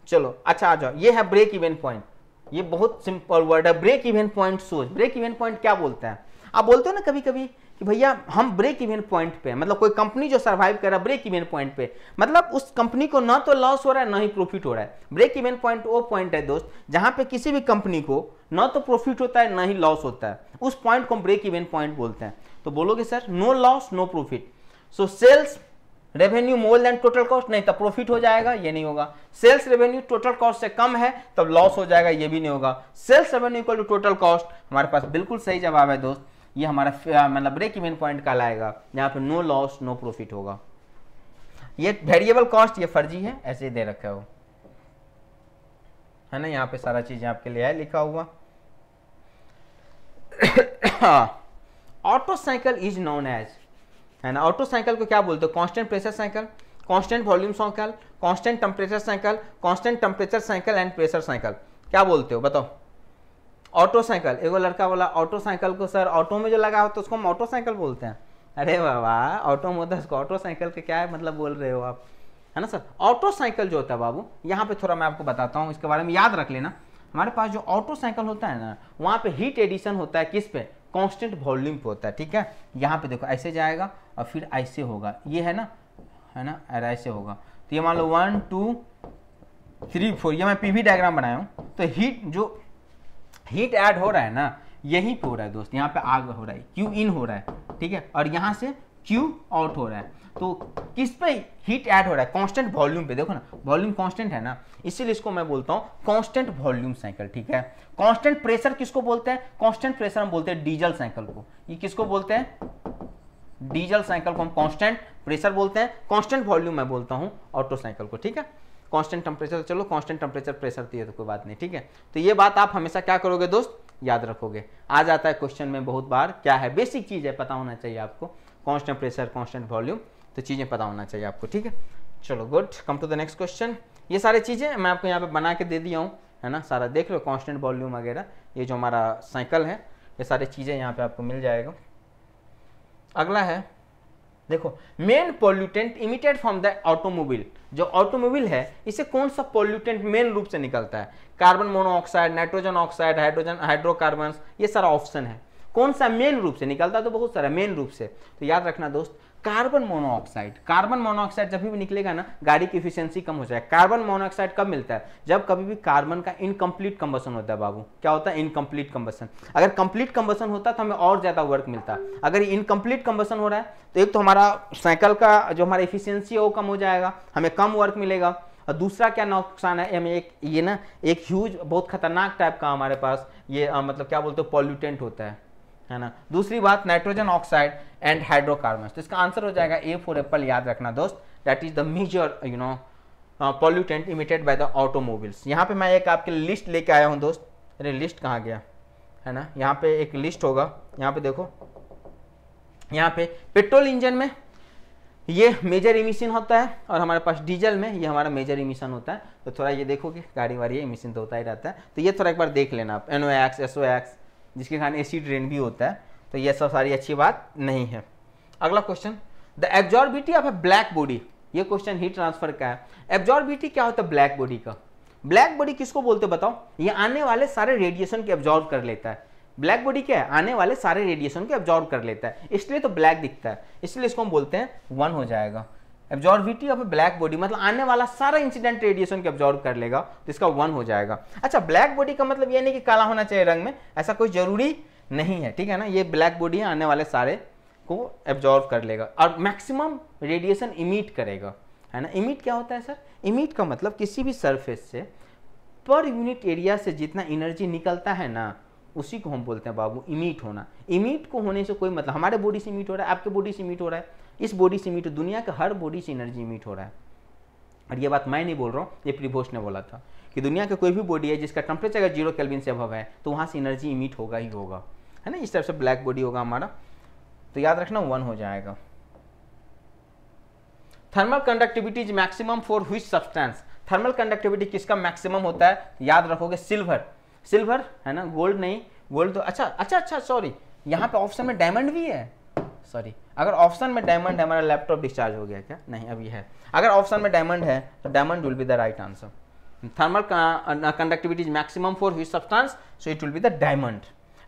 चलो अच्छा आ जाओ। ये है ब्रेक इवन पॉइंट, ये बहुत सिंपल वर्ड है, ब्रेक इवन पॉइंट सोच। ब्रेक इवन पॉइंट क्या बोलते हैं? आप बोलते हो ना कभी कभी कि भैया हम ब्रेक इवन पॉइंट पे, मतलब कोई कंपनी जो सर्वाइव कर रहा है ब्रेक इवन पॉइंट पे, मतलब उस कंपनी को ना तो लॉस हो रहा है ना ही प्रॉफिट हो रहा है। ब्रेक इवन पॉइंट वो पॉइंट है दोस्त जहां पे किसी भी कंपनी को ना तो प्रॉफिट होता है ना ही लॉस होता है, उस पॉइंट को हम ब्रेक इवन पॉइंट बोलते हैं। तो बोलोगे sir no loss no profit, so sales revenue more than total cost, नहीं तब प्रॉफिट हो जाएगा, ये नहीं होगा। सेल्स रेवेन्यू टोटल कॉस्ट से कम है तब लॉस हो जाएगा, ये भी नहीं होगा। Sales revenue equal to total cost, हमारे पास बिल्कुल सही जवाब है दोस्त, ये हमारा मतलब ब्रेक इवन पॉइंट कहलाएगा, यहाँ पे नो लॉस नो प्रॉफिट होगा। ये वेरिएबल कॉस्ट ये फर्जी है, ऐसे ही दे रखा है ना, यहाँ पे सारा चीज आपके लिए है लिखा हुआ। Otto cycle is known as, है ना। ऑटो साइकिल को क्या बोलते हो? Constant pressure cycle, constant volume cycle, constant temperature cycle, constant temperature cycle and pressure cycle, क्या बोलते हो बताओ? ऑटो साइकिल, एगो लड़का बोला ऑटो साइकिल को सर ऑटो में जो लगा हो तो उसको हम ऑटो साइकिल बोलते हैं। अरे बाबा, ऑटो में होता है उसको ऑटो साइकिल के क्या है मतलब बोल रहे हो आप, है ना सर। ऑटो साइकिल जो होता है बाबू, यहाँ पे थोड़ा मैं आपको बताता हूँ, इसके बारे में याद रख लेना। हमारे पास जो ऑटो साइकिल होता है ना, वहाँ पे हीट एडिशन होता है किस पे, कांस्टेंट वॉल्यूम पे होता है, ठीक है। यहाँ पे देखो ऐसे जाएगा और फिर ऐसे होगा, ये है ना, और ऐसे होगा। तो ये मान लो 1 2 3 4, ये मैं पीवी डायग्राम बनाया हूँ। तो हीट ऐड हो रहा है ना, यहीं पे हो रहा है दोस्त, यहाँ पे आग हो रहा है, क्यू इन हो रहा है, ठीक है, और यहाँ से क्यू आउट हो रहा है। तो किस पे हीट ऐड हो रहा है, कांस्टेंट वॉल्यूम पे। देखो ना, वॉल्यूम कांस्टेंट है ना, इसीलिए इसको मैं बोलता हूँ कांस्टेंट वॉल्यूम साइकिल, ठीक है। कांस्टेंट प्रेशर किसको बोलते हैं, कांस्टेंट प्रेशर हम बोलते हैं डीजल साइकिल को। ये किसको बोलते हैं, डीजल साइकिल को हम कांस्टेंट प्रेशर बोलते हैं। कांस्टेंट वॉल्यूम मैं बोलता हूँ ऑटो साइकिल को, ठीक है। कांस्टेंट टेम्परेचर, चलो कांस्टेंट टेम्परेचर प्रेशर तो ये तो कोई बात नहीं, ठीक है। तो ये बात आप हमेशा क्या करोगे दोस्त, याद रखोगे। आ जाता है क्वेश्चन में बहुत बार, क्या है, बेसिक चीज है, पता होना चाहिए आपको। कांस्टेंट प्रेशर, कांस्टेंट वॉल्यूम, तो चीजें पता होना चाहिए आपको, ठीक है। चलो good, come to the next question. ये सारी चीजें मैं आपको यहाँ पे बना के दे दिया हूँ, है ना, सारा देख लो, कांस्टेंट वॉल्यूम वगैरह, ये जो हमारा साइकिल है, ये सारी चीजें यहाँ पे आपको मिल जाएगा। अगला है, देखो, main pollutant emitted from the automobile. जो ऑटोमोबाइल है, इसे कौन सा पॉल्यूटेंट मेन रूप से निकलता है, carbon monoxide, nitrogen oxide, hydrocarbon, ये सारा ऑप्शन है। कौन सा मेन रूप से निकलता है, तो बहुत सारा मेन रूप से। तो याद रखना दोस्त, कार्बन मोनोऑक्साइड। कार्बन मोनोऑक्साइड जब भी निकलेगा ना, गाड़ी की एफिशिएंसी कम हो जाएगा। कार्बन मोनोऑक्साइड कब मिलता है, जब कभी भी कार्बन का इनकम्प्लीट कंबसन होता है बाबू। क्या होता है, इनकम्प्लीट कंबसन। अगर कंप्लीट कंबसन होता तो हमें और ज्यादा वर्क मिलता। अगर इनकम्प्लीट कंबसन हो रहा है तो एक तो हमारा साइकिल का जो हमारा एफिशिएंसी है वो कम हो जाएगा, हमें कम वर्क मिलेगा। और दूसरा क्या नुकसान है, हमें एक ह्यूज बहुत खतरनाक टाइप का हमारे पास ये मतलब क्या बोलते हो पॉल्यूटेंट होता है ना। दूसरी बात, नाइट्रोजन ऑक्साइड एंड हाइड्रोकार्बन। तो इसका आंसर हो जाएगा ए फॉर एप्पल। याद रखना दोस्त, that is the major pollutant emitted by the automobiles. यहाँ पे मैं एक आपके लिस्ट लेके आया हूँ दोस्त। अरे लिस्ट कहाँ गया, है ना, यहाँ पे एक लिस्ट होगा, यहाँ पे देखो, यहाँ पे पेट्रोल इंजन में ये मेजर इमिशन होता है, और हमारे पास डीजल में ये हमारा मेजर इमिशन होता है। तो थोड़ा ये देखोगे, गाड़ी वाड़ी इमिशन तो होता ही रहता है, तो ये थोड़ा एक बार देख लेना आप। NOx, SOx, जिसके कारण एसिड रेन भी होता है, तो ये सब सारी अच्छी बात नहीं है। अगला question, the absorptivity of a black body. ये क्वेश्चन हीट ट्रांसफर का है। एब्जॉर्बिटी क्या होता है ब्लैक बॉडी का, ब्लैक बॉडी किसको बोलते बताओ, ये आने वाले सारे रेडिएशन को एब्जॉर्ब कर लेता है। ब्लैक बॉडी क्या है, आने वाले सारे रेडिएशन को एब्जॉर्ब कर लेता है, इसलिए तो ब्लैक दिखता है, इसलिए इसको हम बोलते हैं 1 हो जाएगा। एब्जॉर्बिटी ऑफ ए ब्लैक बॉडी मतलब आने वाला सारा इंसिडेंट रेडिएशन को एब्जॉर्ब कर लेगा, तो इसका 1 हो जाएगा। अच्छा, ब्लैक बॉडी का मतलब ये नहीं कि काला होना चाहिए रंग में, ऐसा कोई जरूरी नहीं है, ठीक है ना। ये ब्लैक बॉडी आने वाले सारे को एब्जॉर्ब कर लेगा और मैक्सिमम रेडिएशन इमिट करेगा, है ना। इमिट क्या होता है सर, इमिट का मतलब किसी भी सरफेस से पर यूनिट एरिया से जितना एनर्जी निकलता है ना, उसी को हम बोलते हैं बाबू इमिट होना। इमिट को होने से कोई मतलब, हमारे बॉडी से इमिट हो रहा है, आपके बॉडी से इमिट हो रहा है, इस बॉडी से इमिट, दुनिया के हर बॉडी से एनर्जी इमिट हो रहा है। और ये बात मैं नहीं बोल रहा हूँ, ये प्रीबोस ने बोला था कि दुनिया का कोई भी बॉडी है जिसका टेम्परेचर अगर 0 केल्विन से अबव है तो वहाँ से एनर्जी इमिट होगा ही होगा, है ना। इस तरह से ब्लैक बॉडी होगा हमारा, तो याद रखना 1 हो जाएगा। Thermal conductivity is maximum for which substance. Thermal conductivity किसका मैक्सिमम होता है, याद रखोगे सिल्वर। सिल्वर, है ना, गोल्ड नहीं, गोल्ड तो अच्छा सॉरी, यहाँ पे ऑप्शन में डायमंड भी है, सॉरी। अगर ऑप्शन में डायमंड है, हमारा लैपटॉप डिस्चार्ज हो गया क्या, नहीं अभी है। अगर ऑप्शन में डायमंड है तो diamond will be the right answer. Thermal conductivity is maximum for which substance, so it will be the diamond.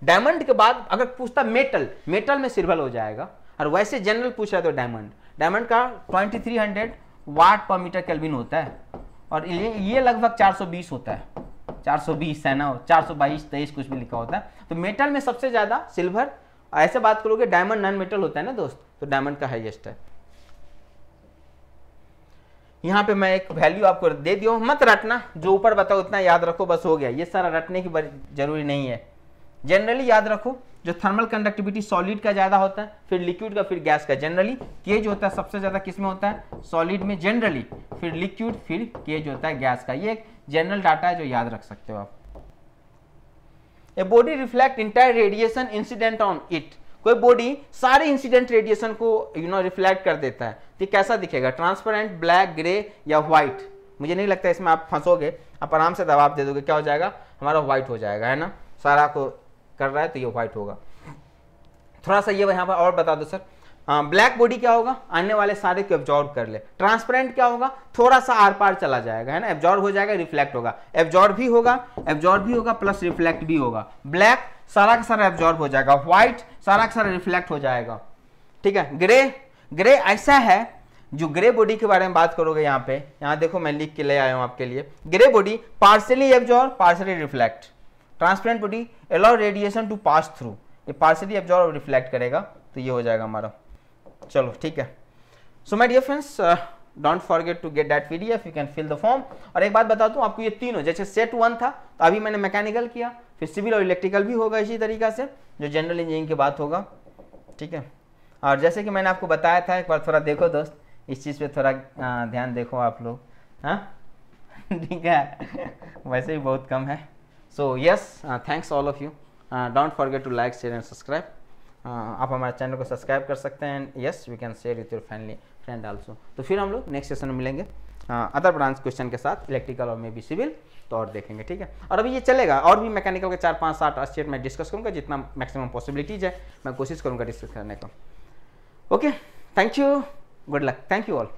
Diamond के बाद अगर पूछता मेटल, मेटल में सिल्वर हो जाएगा, और वैसे जनरल पूछ रहा है तो डायमंड। डायमंड का 2300 वाट पर मीटर केल्विन होता है, और ये लगभग 420 होता है, 420 है ना, 422 23 कुछ भी लिखा होता है। तो मेटल में सबसे ज्यादा सिल्वर, ऐसे बात करोगे डायमंड नॉन मेटल होता है ना दोस्त, तो डायमंड का हाईएस्ट है। यहाँ पे मैं एक वैल्यू आपको दे दिया, मत रटना, जो ऊपर बताओ उतना याद रखो, बस हो गया। ये सारा रटने की जरूरी नहीं है, जनरली याद रखो। जो थर्मल कंडक्टिविटी सॉलिड का ज्यादा होता है, फिर लिक्विड का, फिर गैस का। जनरली केज होता है सबसे ज्यादा किस में होता है, सॉलिड में जनरली, फिर लिक्विड, फिर केज होता है गैस का। ये एक जनरल डाटा है जो याद रख सकते हो आप। A body reflect entire radiation incident on it. कोई बॉडी सारे इंसिडेंट रेडिएशन को रिफ्लेक्ट कर देता है, तो कैसा दिखेगा, ट्रांसपेरेंट, ब्लैक, ग्रे या व्हाइट। मुझे नहीं लगता इसमें आप फंसोगे, आप आराम से जवाब दे दोगे, क्या हो जाएगा हमारा व्हाइट हो जाएगा, है ना। सारा को कर रहा है तो ये व्हाइट होगा। थोड़ा सा ये यहाँ पर और बता दो सर, ब्लैक बॉडी क्या होगा, आने वाले सारे को एब्जॉर्ब कर ले। ट्रांसपेरेंट क्या होगा, थोड़ा सा आर पार चला जाएगा, है ना, एब्जॉर्ब हो जाएगा, रिफ्लेक्ट होगा, एब्जॉर्ब भी होगा प्लस रिफ्लेक्ट भी होगा। ब्लैक सारा का सारा एब्जॉर्ब हो जाएगा, व्हाइट सारा का सारा रिफ्लेक्ट हो जाएगा, ठीक है। ग्रे ऐसा है, जो ग्रे बॉडी के बारे में बात करोगे यहाँ पे, यहाँ देखो मैं लिख के ले आया हूँ आपके लिए, grey body partially absorb partially reflect, transparent body allow radiation to pass through, ये पार्शियली एब्जॉर्ब और रिफ्लेक्ट करेगा, तो ये हो जाएगा हमारा। चलो ठीक है, so my dear friends don't forget to get that PDF, you can fill the form. और एक बात बता दूं आपको, ये तीनों जैसे सेट 1 था तो अभी मैंने मैकेनिकल किया, फिर सिविल और इलेक्ट्रिकल भी होगा इसी तरीका से, जो जनरल इंजीनियरिंग की बात होगा, ठीक है। और जैसे कि मैंने आपको बताया था, एक बार थोड़ा देखो दोस्त, इस चीज़ पे थोड़ा ध्यान देखो आप लोग, हाँ ठीक है वैसे भी बहुत कम है। So yes, thanks all of you, don't forget to like share and subscribe. आप हमारे चैनल को सब्सक्राइब कर सकते हैं, yes we can share with your friend also. तो फिर हम लोग नेक्स्ट सेशन में मिलेंगे अदर ब्रांच क्वेश्चन के साथ, इलेक्ट्रिकल और मे बी सिविल, तो और देखेंगे, ठीक है। और अभी ये चलेगा, और भी मैकेनिकल के 4 5 7 स्टेट में डिस्कस करूँगा, जितना मैक्सिमम पॉसिबिलिटीज है मैं कोशिश करूँगा डिस्कस करने का। Okay, thank you, good luck, thank you all.